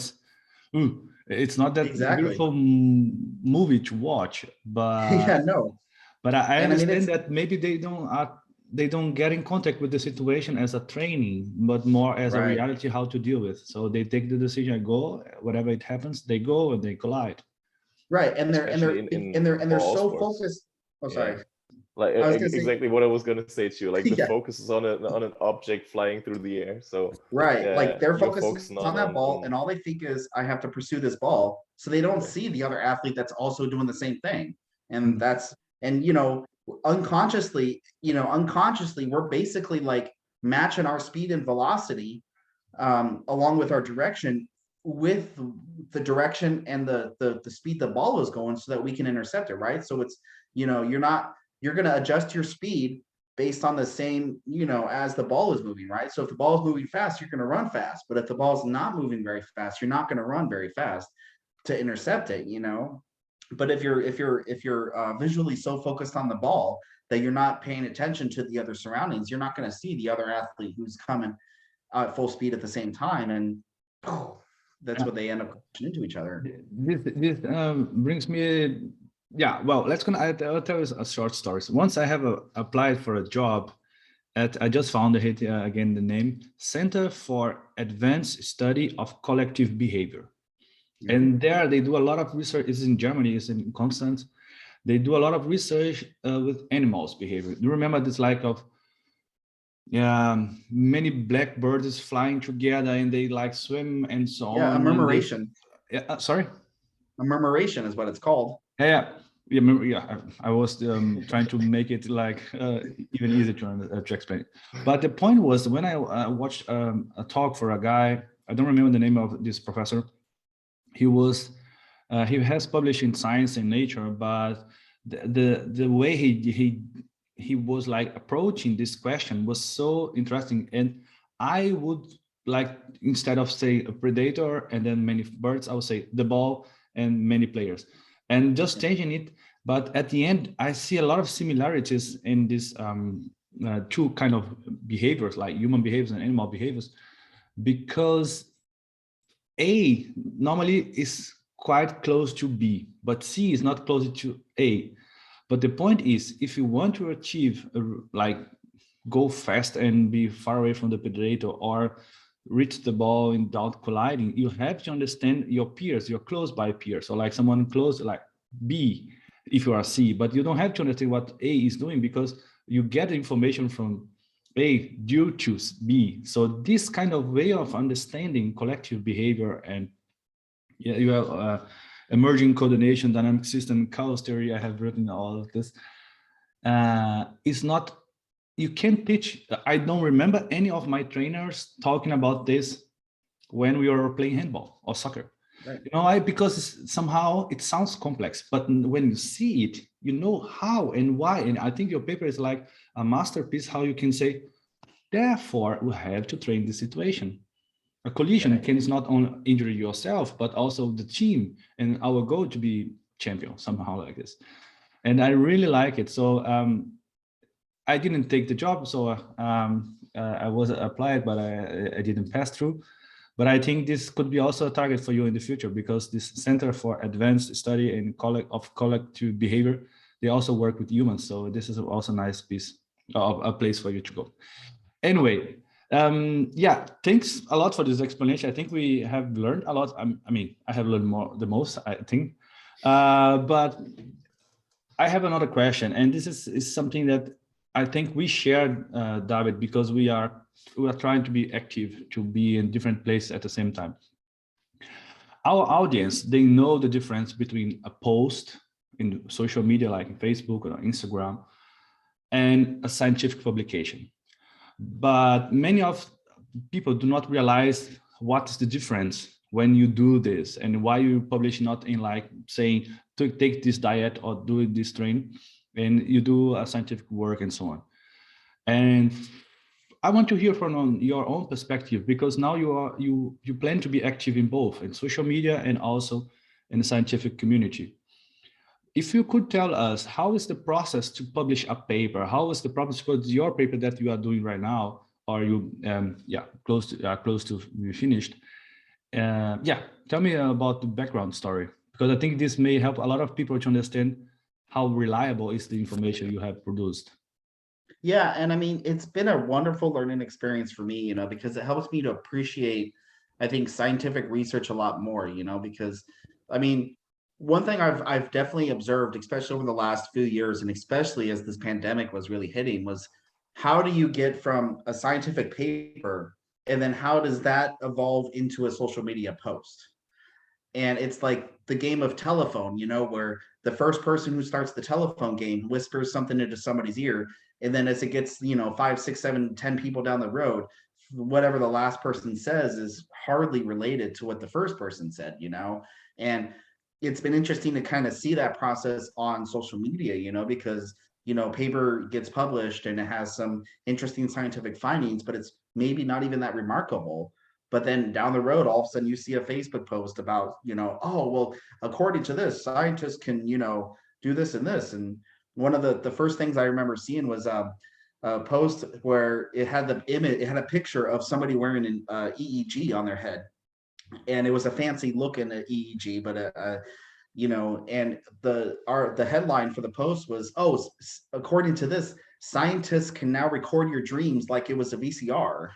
[SPEAKER 1] It's not that beautiful movie to watch, but
[SPEAKER 2] yeah, no.
[SPEAKER 1] But I understand that maybe they don't get in contact with the situation as a training, but more as a reality how to deal with. So they take the decision, go, whatever it happens, they go and they collide.
[SPEAKER 2] Right, and they're so focused. Oh, sorry.
[SPEAKER 3] Like exactly what I was going to say to you. Like the focus is on an object flying through the air. So
[SPEAKER 2] like they're focusing on that ball, and all they think is, I have to pursue this ball. So they don't see the other athlete that's also doing the same thing, and unconsciously, we're basically like matching our speed and velocity along with our direction with the direction and the speed the ball is going, so that we can intercept it, right? So it's, you're going to adjust your speed based on the same, as the ball is moving, right? So if the ball is moving fast, you're going to run fast. But if the ball's not moving very fast, you're not going to run very fast to intercept it, But if you're visually so focused on the ball that you're not paying attention to the other surroundings, you're not going to see the other athlete who's coming at full speed at the same time, and that's what they end up crashing into each other.
[SPEAKER 1] This brings me, well, I'll tell you a short story. Once I have applied for a job I just found it again, the name, Center for Advanced Study of Collective Behavior. And there they do a lot of research. It's in Germany, it's in Constance. They do a lot of research with animals' behavior. Do you remember this of many blackbirds flying together and they like swim and so on?
[SPEAKER 2] Yeah, a murmuration.
[SPEAKER 1] Sorry?
[SPEAKER 2] A murmuration is what it's called.
[SPEAKER 1] Yeah. I was trying to make it like even easier to explain. But the point was, when I watched a talk for a guy, I don't remember the name of this professor. He has published in Science and Nature, but the way he was like approaching this question was so interesting. And I would like, instead of say a predator and then many birds, I would say the ball and many players, and just changing it. But at the end, I see a lot of similarities in these two kind of behaviors, like human behaviors and animal behaviors, because A normally is quite close to B, but C is not closer to A. But the point is, if you want to achieve, like go fast and be far away from the predator or reach the ball without colliding, you have to understand your peers, your close by peers. So like someone close, like B, if you are C, but you don't have to understand what A is doing, because you get information from A due to B. So this kind of way of understanding collective behavior, and you have emergent coordination, dynamic system, chaos theory, I have written all of this, is not, you can't teach. I don't remember any of my trainers talking about this when we were playing handball or soccer.
[SPEAKER 2] Right.
[SPEAKER 1] You know why? Because somehow it sounds complex, but when you see it, you know how and why. And I think your paper is like a masterpiece, how you can say, therefore, we have to train this situation. A collision
[SPEAKER 2] Right.
[SPEAKER 1] can is not only injure yourself, but also the team and our goal to be champion somehow like this. And I really like it. So I didn't take the job, so I was applied, but I didn't pass through. But I think this could be also a target for you in the future, because this Center for Advanced Study in Collective Behavior, they also work with humans. So this is also a nice piece of a place for you to go. Anyway, yeah, thanks a lot for this explanation. I think we have learned a lot. I mean, I have learned the most, I think. But I have another question, and this is something that I think we shared, David, because we are trying to be active, to be in different places at the same time. Our audience, they know the difference between a post in social media like Facebook or Instagram and a scientific publication. But many of people do not realize what is the difference when you do this, and why you publish not in like saying to take this diet or do this train, and you do a scientific work and so on. And I want to hear from your own perspective, because now you plan to be active in both, in social media and also in the scientific community. If you could tell us, how is the process to publish a paper? How is the process for your paper that you are doing right now? Are you close to be finished? Yeah, tell me about the background story, because I think this may help a lot of people to understand how reliable is the information you have produced.
[SPEAKER 2] Yeah, and I mean, it's been a wonderful learning experience for me, because it helps me to appreciate, I think, scientific research a lot more, because I mean, one thing I've definitely observed, especially over the last few years, and especially as this pandemic was really hitting, was how do you get from a scientific paper and then how does that evolve into a social media post? And it's like the game of telephone, where the first person who starts the telephone game whispers something into somebody's ear, and then as it gets, 5, 6, 7, 10 people down the road, whatever the last person says is hardly related to what the first person said, and it's been interesting to kind of see that process on social media, because paper gets published and it has some interesting scientific findings, but it's maybe not even that remarkable. But then down the road, all of a sudden you see a Facebook post about, oh, well, according to this, scientists can, do this and this. And one of the first things I remember seeing was a post where it had the image, it had a picture of somebody wearing an EEG on their head. And it was a fancy looking EEG, but and the headline for the post was, oh, according to this, scientists can now record your dreams like it was a VCR.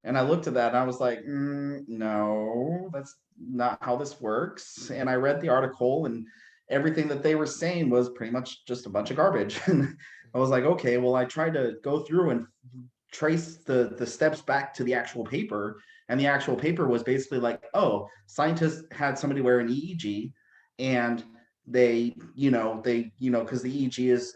[SPEAKER 2] And I looked at that and I was like, no, that's not how this works. And I read the article, and everything that they were saying was pretty much just a bunch of garbage. And I was like, okay, well, I tried to go through and trace the steps back to the actual paper. And the actual paper was basically like, oh, scientists had somebody wear an EEG, and they, because the EEG is,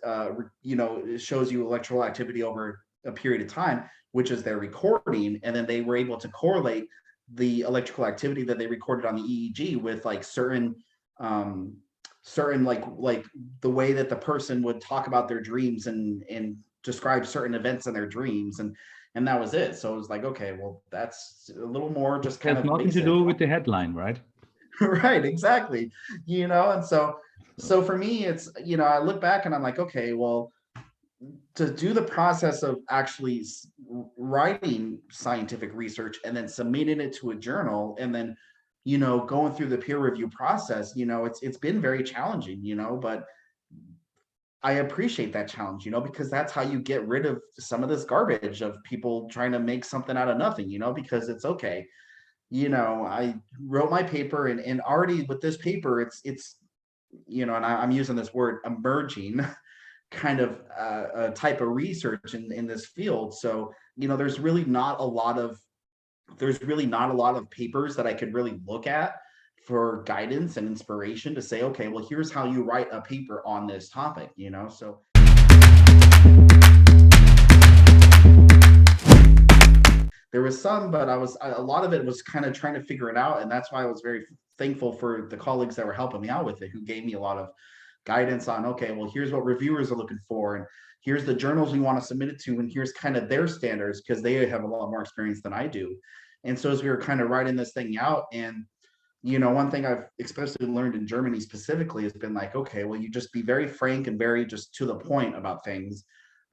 [SPEAKER 2] it shows you electrical activity over a period of time, which is their recording. And then they were able to correlate the electrical activity that they recorded on the EEG with like certain like the way that the person would talk about their dreams and describe certain events in their dreams. And that was it. So it was like, okay, well, that's a little more just kind
[SPEAKER 1] Has
[SPEAKER 2] of
[SPEAKER 1] nothing to
[SPEAKER 2] basic.
[SPEAKER 1] do with the headline, right?
[SPEAKER 2] Right, exactly. And so for me, it's, I look back and I'm like, okay, well, to do the process of actually writing scientific research and then submitting it to a journal, and then going through the peer review process, it's been very challenging, but I appreciate that challenge, because that's how you get rid of some of this garbage of people trying to make something out of nothing, because it's okay. I wrote my paper, and already with this paper, it's and I'm using this word, emerging kind of a type of research in this field. So, there's really not a lot of papers that I could really look at for guidance and inspiration to say, okay, well, here's how you write a paper on this topic, so. There was some, but a lot of it was kind of trying to figure it out. And that's why I was very thankful for the colleagues that were helping me out with it, who gave me a lot of guidance on, okay, well, here's what reviewers are looking for, and here's the journals we want to submit it to, and here's kind of their standards, because they have a lot more experience than I do. And so as we were kind of writing this thing out, and one thing I've especially learned in Germany specifically has been like, okay, well, you just be very frank and very just to the point about things.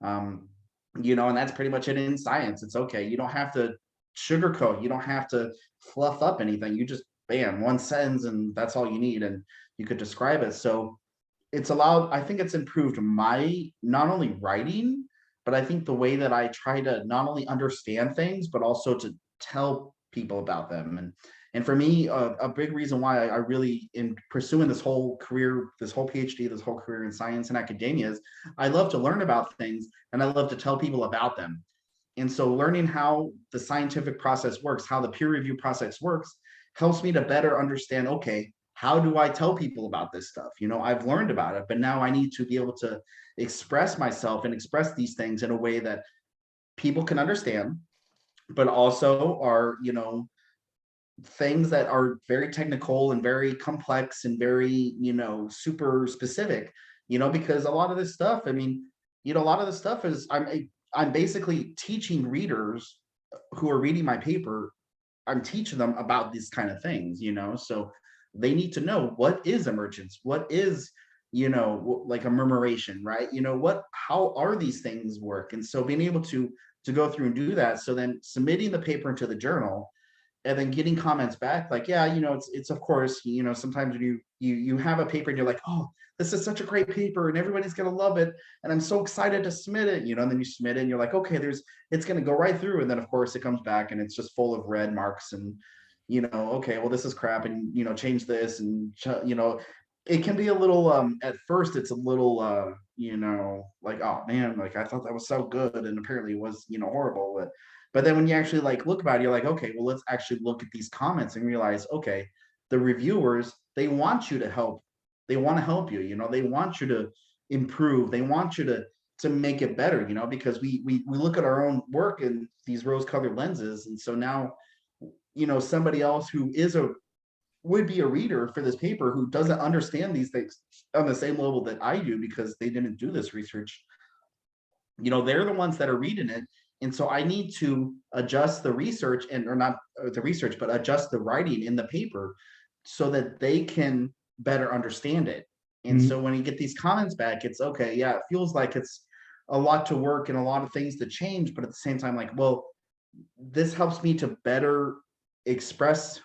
[SPEAKER 2] And that's pretty much it in science. It's okay. You don't have to sugarcoat. You don't have to fluff up anything. You just, bam, one sentence, and that's all you need. And you could describe it. So I think it's improved my, not only writing, but I think the way that I try to not only understand things, but also to tell people about them. And for me, a big reason why I really, in pursuing this whole career, this whole PhD, this whole career in science and academia, is I love to learn about things, and I love to tell people about them. And so learning how the scientific process works, how the peer review process works, helps me to better understand, okay, how do I tell people about this stuff? I've learned about it, but now I need to be able to express myself and express these things in a way that people can understand, but also are, things that are very technical and very complex and very, super specific, because a lot of this stuff, a lot of this stuff is, I'm basically teaching readers who are reading my paper, I'm teaching them about these kind of things, so they need to know, what is emergence, what is, like a murmuration, right? How are these things work? And so being able to go through and do that, so then submitting the paper into the journal, and then getting comments back like, yeah, it's of course, sometimes when you have a paper and you're like, oh, this is such a great paper and everybody's gonna love it, and I'm so excited to submit it, and then you submit it and you're like, okay, it's gonna go right through, and then of course it comes back and it's just full of red marks, and okay, well, this is crap, and change this, and it can be a little, at first it's a little, like, oh man, like I thought that was so good, and apparently it was, horrible. But then when you actually like look about it, you're like, okay, well, let's actually look at these comments and realize, okay, the reviewers, they want you to help. They want to help you, they want you to improve. They want you to make it better, because we look at our own work in these rose-colored lenses. And so now, somebody else who would be a reader for this paper, who doesn't understand these things on the same level that I do, because they didn't do this research, they're the ones that are reading it. And so I need to adjust the research, or not the research, but adjust the writing in the paper so that they can better understand it. And so when you get these comments back, it's okay, yeah, it feels like it's a lot to work and a lot of things to change, but at the same time, like, well, this helps me to better express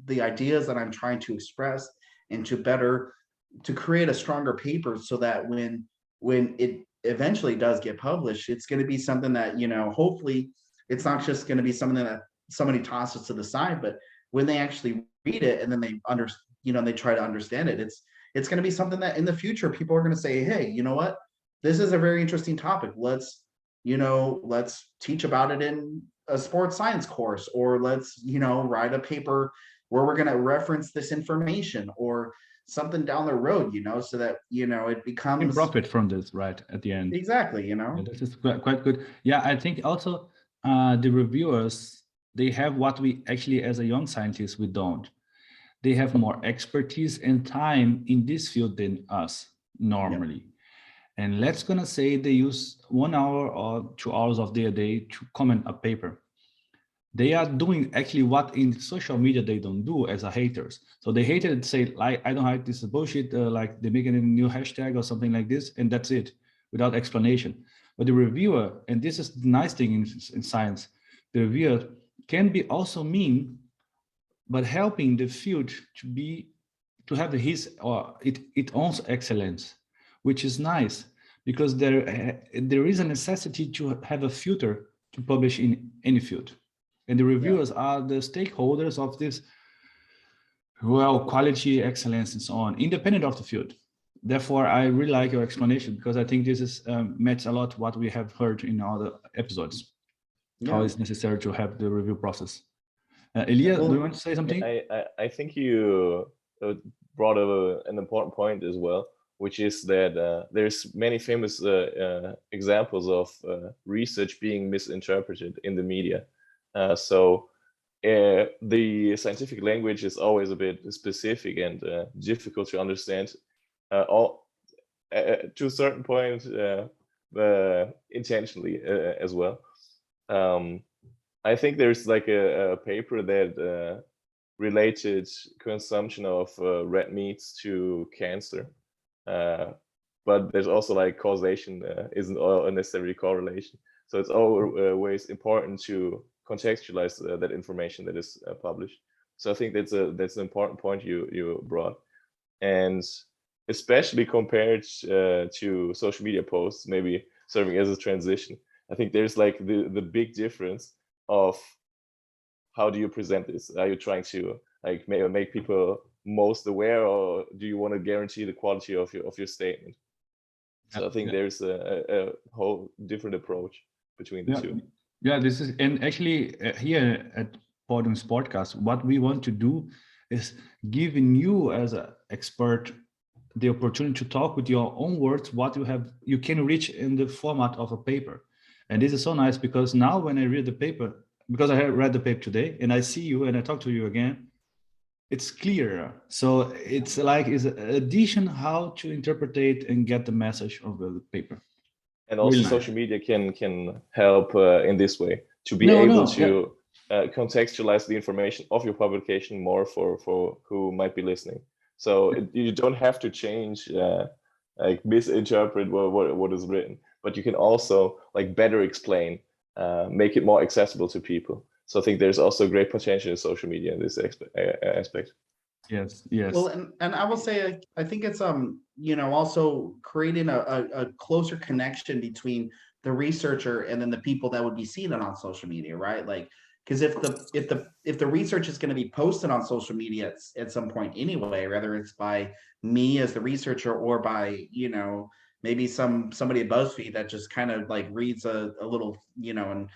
[SPEAKER 2] the ideas that I'm trying to express, and to create a stronger paper, so that when it eventually does get published, it's going to be something that, hopefully it's not just going to be something that somebody tosses to the side, but when they actually read it and then they try to understand it, it's going to be something that in the future people are going to say, hey, you know what, this is a very interesting topic. Let's teach about it in a sports science course, or let's, write a paper where we're going to reference this information, or something down the road, so that, it becomes,
[SPEAKER 1] and profit from this right at the end.
[SPEAKER 2] Exactly,
[SPEAKER 1] Yeah, this is quite good. Yeah, I think also the reviewers, they have what we actually, as a young scientist, we don't. They have more expertise and time in this field than us normally. And let's gonna say they use 1 hour or 2 hours of their day to comment a paper. They are doing actually what in social media they don't do as a haters. So they hated say, like, I don't like this bullshit, like they make a new hashtag or something like this, and that's it, without explanation. But the reviewer, and this is the nice thing in science, the reviewer can be also mean, but helping the field to have his or its own excellence, which is nice, because there is a necessity to have a filter to publish in any field. And the reviewers are the stakeholders of this, well, quality, excellence, and so on, independent of the field. Therefore, I really like your explanation, because I think this is matches a lot what we have heard in other episodes, how it's necessary to have the review process. Elia, do you want to say something?
[SPEAKER 3] I think you brought up an important point as well, which is that there's many famous examples of research being misinterpreted in the media. So the scientific language is always a bit specific and difficult to understand. All to a certain point, intentionally as well. I think there's like a paper that related consumption of red meats to cancer, but there's also like causation isn't all necessarily correlation. So it's always important to contextualize that information that is published. So I think that's an important point you brought, and especially compared to social media posts, maybe serving as a transition. I think there's like the big difference of how do you present this? Are you trying to like make people most aware, or do you want to guarantee the quality of your statement? So I think there's a whole different approach between the two.
[SPEAKER 1] Yeah, this is, and actually here at PODIUM Sportcast, what we want to do is giving you as an expert the opportunity to talk with your own words what you can reach in the format of a paper. And this is so nice because now when I read the paper, because I have read the paper today and I see you and I talk to you again, it's clearer. So it's like it's an addition how to interpret it and get the message of the paper.
[SPEAKER 3] And also
[SPEAKER 1] Really
[SPEAKER 3] social media can help in this way to be able to contextualize the information of your publication more for who might be listening. So you don't have to change, like misinterpret what is written, but you can also like better explain, make it more accessible to people. So I think there's also great potential in social media in this aspect.
[SPEAKER 1] Yes.
[SPEAKER 2] Well, and I will say, I think it's also creating a closer connection between the researcher and then the people that would be seeing it on social media, right? Like, because if the research is going to be posted on social media at some point anyway, whether it's by me as the researcher or by maybe somebody at BuzzFeed that just kind of like reads a little and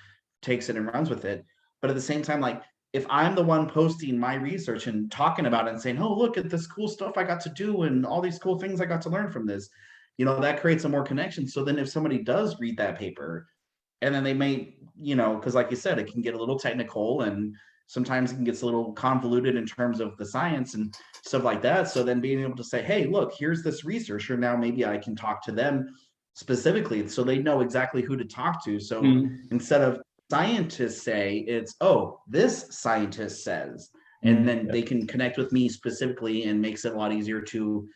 [SPEAKER 2] takes it and runs with it. But at the same time, like, if I'm the one posting my research and talking about it and saying, oh, look at this cool stuff I got to do and all these cool things I got to learn from this, that creates a more connection. So then if somebody does read that paper and then they may, because like you said, it can get a little technical and sometimes it gets a little convoluted in terms of the science and stuff like that. So then being able to say, hey, look, here's this researcher. Now maybe I can talk to them specifically so they know exactly who to talk to. So instead of scientists say, it's, oh, this scientist says, and then they can connect with me specifically and makes it a lot easier to.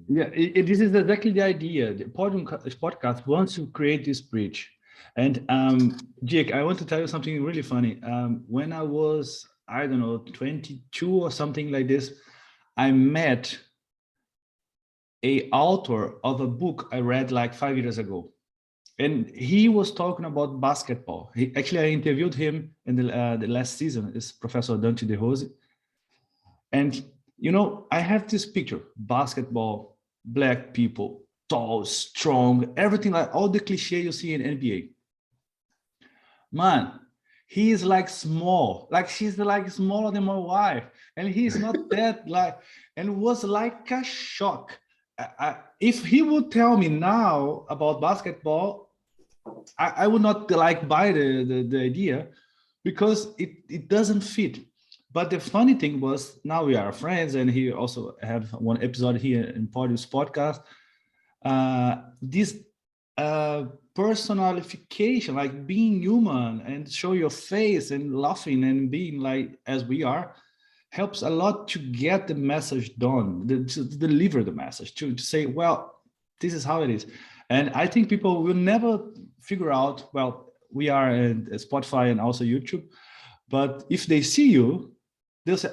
[SPEAKER 1] Yeah, this is exactly the idea. The PODIUM Sportcast wants to create this bridge. And Jake, I want to tell you something really funny. When I was, I don't know, 22 or something like this, I met an author of a book I read like 5 years ago. And he was talking about basketball. Actually, I interviewed him in the last season. It's Professor Dante De Rose. And, I have this picture, basketball, black people, tall, strong, everything, like all the cliche you see in NBA. Man, he is like small, like she's like smaller than my wife. And he's not that like, and it was like a shock. If he would tell me now about basketball, I would not like buy the idea because it doesn't fit. But the funny thing was now we are friends, and he also had one episode here in PODIUM Sportcast. This personification, like being human and show your face and laughing and being like as we are, helps a lot to get the message done, to deliver the message, to say, well, this is how it is. And I think people will never figure out, well, we are in Spotify and also YouTube, but if they see you, they'll say,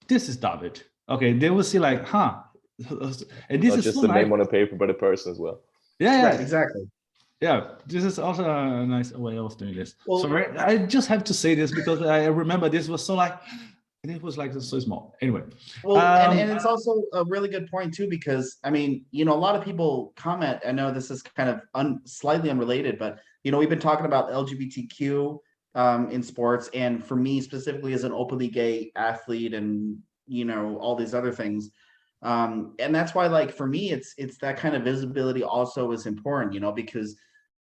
[SPEAKER 1] this is David. Okay, they will see like, huh. And this
[SPEAKER 3] Not
[SPEAKER 1] is
[SPEAKER 3] just
[SPEAKER 1] so
[SPEAKER 3] the
[SPEAKER 1] nice.
[SPEAKER 3] name on a paper, but a person as well.
[SPEAKER 1] Yeah,
[SPEAKER 2] right, exactly.
[SPEAKER 1] Yeah, this is also a nice way of doing this.
[SPEAKER 2] Well,
[SPEAKER 1] sorry, I just have to say this because I remember this was so like, and it was like so small. Anyway.
[SPEAKER 2] Well, and it's also a really good point too, because I mean, a lot of people comment. I know this is kind of slightly unrelated, but we've been talking about LGBTQ in sports, and for me specifically as an openly gay athlete, and all these other things, and that's why, like, for me, it's that kind of visibility also is important, because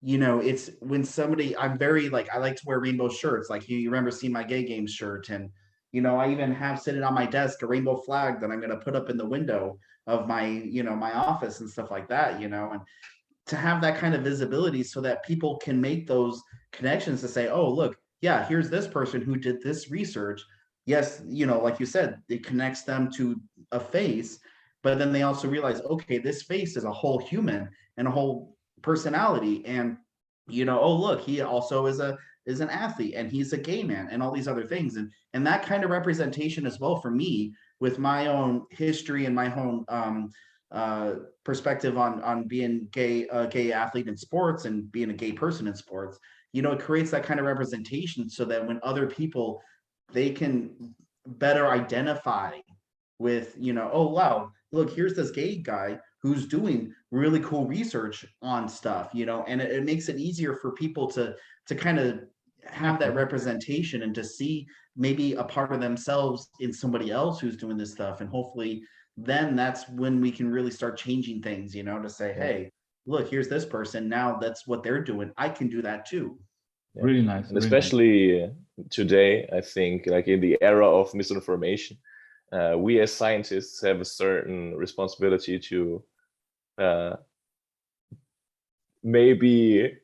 [SPEAKER 2] it's when somebody, I'm very like, I like to wear rainbow shirts. Like you remember seeing my gay game shirt, and I even have sitting on my desk a rainbow flag that I'm going to put up in the window of my, my office and stuff like that, and to have that kind of visibility so that people can make those connections to say, oh, look, yeah, here's this person who did this research. Yes, like you said, it connects them to a face, but then they also realize, okay, this face is a whole human and a whole personality. And, oh, look, he also is an athlete, and he's a gay man, and all these other things. And that kind of representation as well for me, with my own history and my own uh, perspective on being a gay athlete in sports and being a gay person in sports, it creates that kind of representation so that when other people, they can better identify with, oh, wow, look, here's this gay guy who's doing really cool research on stuff, and it makes it easier for people to kind of have that representation and to see maybe a part of themselves in somebody else who's doing this stuff. And hopefully then that's when we can really start changing things, to say, hey, look, here's this person, now that's what they're doing, I can do that too.
[SPEAKER 3] Yeah.
[SPEAKER 1] Really nice.
[SPEAKER 3] And
[SPEAKER 1] really
[SPEAKER 3] especially today, I think, like in the era of misinformation, we as scientists have a certain responsibility to maybe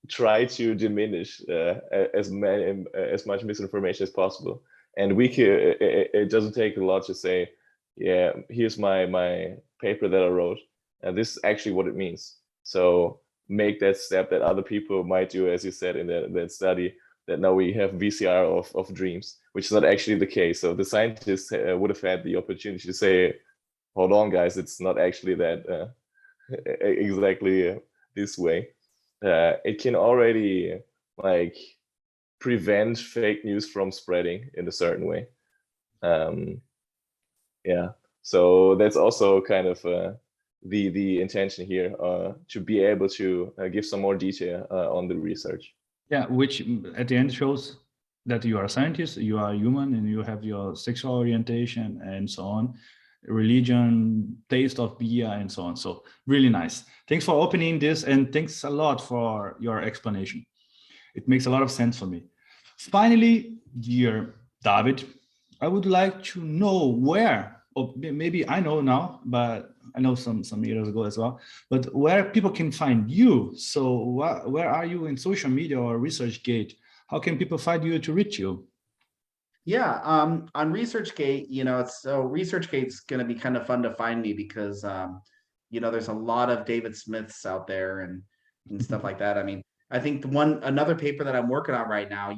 [SPEAKER 3] try to diminish as much misinformation as possible. And it doesn't take a lot to say, yeah, here's my paper that I wrote, and this is actually what it means. So make that step that other people might do, as you said in that study, that now we have VCR of dreams, which is not actually the case. So the scientists would have had the opportunity to say, hold on, guys, it's not actually that exactly this way. It can already like prevent fake news from spreading in a certain way. Yeah, so that's also kind of the intention here, to be able to give some more detail on the research.
[SPEAKER 1] Yeah, which at the end shows that you are a scientist, you are human, and you have your sexual orientation and so on, religion, taste of beer, and so on. So really nice. Thanks for opening this, and thanks a lot for your explanation. It makes a lot of sense for me. Finally, dear David, I would like to know where, or maybe I know now, but I know some years ago as well, but where people can find you. So where are you in social media or ResearchGate? How can people find you to reach you?
[SPEAKER 2] Yeah, on ResearchGate, ResearchGate's going to be kind of fun to find me because, there's a lot of David Smiths out there and stuff like that. I mean, I think another paper that I'm working on right now,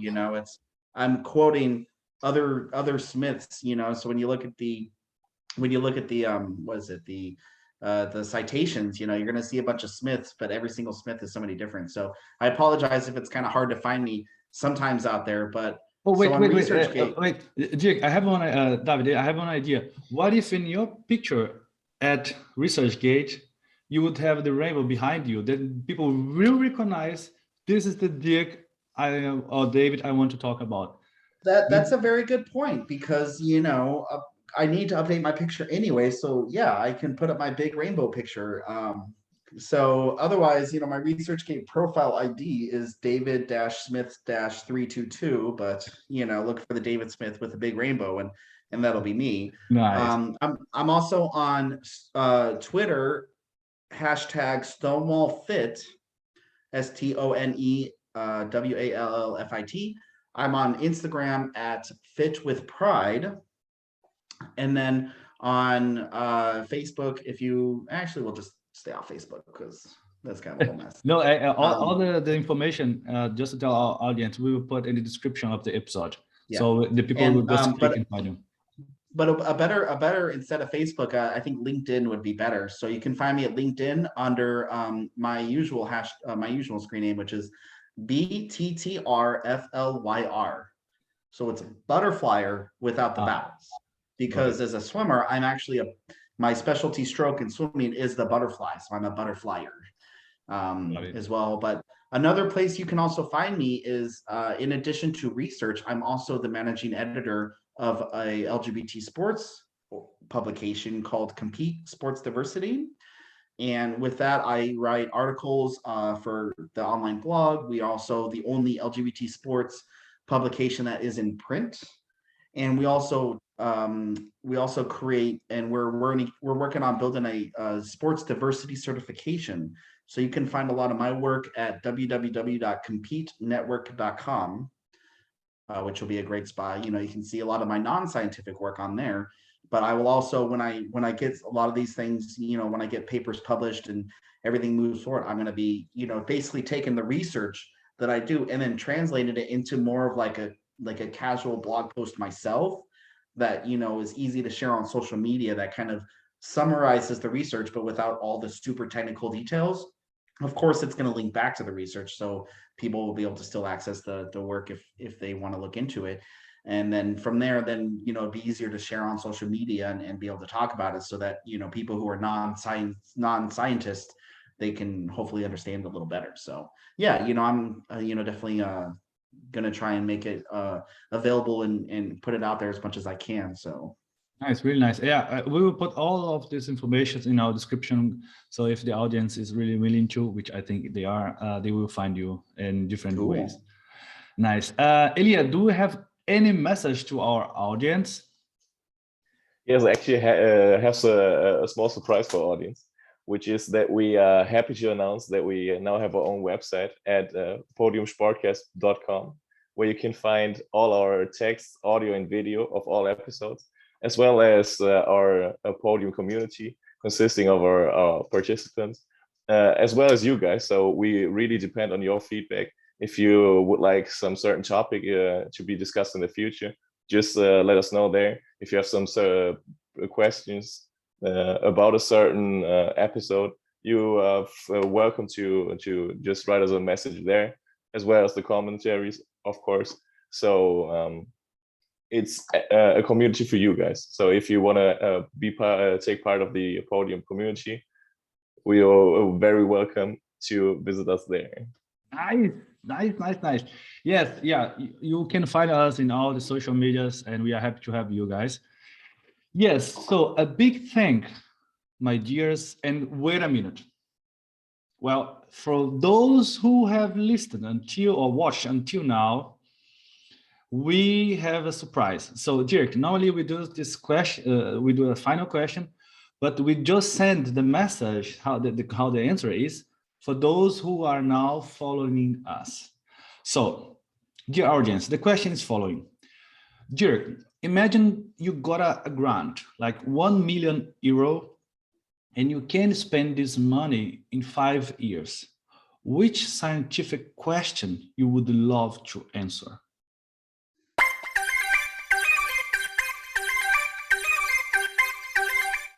[SPEAKER 2] I'm quoting other Smiths, so when you look at the what is it, the citations, you're going to see a bunch of Smiths, but every single Smith is somebody different. So I apologize if it's kind of hard to find me sometimes out there, but
[SPEAKER 1] oh wait,
[SPEAKER 2] so
[SPEAKER 1] wait, Dirk, I have one, David, I have one idea. What if in your picture at ResearchGate you would have the rainbow behind you, then people will recognize this is the Dirk or David I want to talk about?
[SPEAKER 2] That's a very good point, because I need to update my picture anyway. So yeah, I can put up my big rainbow picture. So otherwise, my ResearchGate profile ID is David-Smith-322, but look for the David Smith with a big rainbow, and that'll be me.
[SPEAKER 1] Nice.
[SPEAKER 2] I'm also on Twitter, #StonewallFit, STONEWALLFIT. I'm on Instagram at Fit with Pride. And then on Facebook, if you actually, we'll just stay off Facebook because that's kind of a whole mess.
[SPEAKER 1] No, all the information, just to tell our audience, we will put in the description of the episode. Yeah. So the people will just click and find you.
[SPEAKER 2] But a better instead of Facebook, I think LinkedIn would be better. So you can find me at LinkedIn under my usual screen name, which is BTTRFLYR. So it's butterflyer without the vowels. Because as a swimmer, I'm actually my specialty stroke in swimming is the butterfly. So I'm a butterflyer as well. But another place you can also find me is, in addition to research, I'm also the managing editor of a LGBT sports publication called Compete Sports Diversity. And with that, I write articles for the online blog. We also the only LGBT sports publication that is in print, and we also create, and we're working on building a sports diversity certification. So you can find a lot of my work at www.competenetwork.com, which will be a great spot. You know, you can see a lot of my non-scientific work on there. But I will also, when I get a lot of these things, you know, when I get papers published and everything moves forward, I'm going to be, you know, basically taking the research that I do and then translated it into more of like a casual blog post myself that, you know, is easy to share on social media, that kind of summarizes the research, but without all the super technical details. Of course, it's going to link back to the research, so people will be able to still access the work if they want to look into it. And then from there, then, you know, it'd be easier to share on social media and be able to talk about it, so that, you know, people who are non-scientists, they can hopefully understand a little better. So yeah, you know, I'm you know, definitely gonna try and make it available and put it out there as much as I can. So
[SPEAKER 1] Nice, really nice. Yeah, we will put all of this information in our description. So if the audience is really willing to, which I think they are, they will find you in different
[SPEAKER 2] Cool.
[SPEAKER 1] ways. Nice. Elia, do we have any message to our audience?
[SPEAKER 3] Yes, actually have a small surprise for our audience, which is that we are happy to announce that we now have our own website at PODIUMSportcast.com, where you can find all our text, audio, and video of all episodes, as well as our Podium community consisting of our participants, as well as you guys. So we really depend on your feedback. If you would like some certain topic to be discussed in the future, just let us know there. If you have some questions about a certain episode, you are welcome to just write us a message there, as well as the commentaries, of course. So it's a community for you guys. So if you want to take part of the Podium community, we are very welcome to visit us there.
[SPEAKER 1] Nice. Yes, yeah, you can find us in all the social medias, and we are happy to have you guys. Yes, so a big thank, my dears, and wait a minute. Well, for those who have listened until or watched until now, we have a surprise. So Dirk, normally we do this question, we do a final question, but we just send the message how the answer is for those who are now following us. So, dear audience, the question is following. Dirk, imagine you got a grant, like €1 million, and you can spend this money in 5 years. Which scientific question you would love to answer?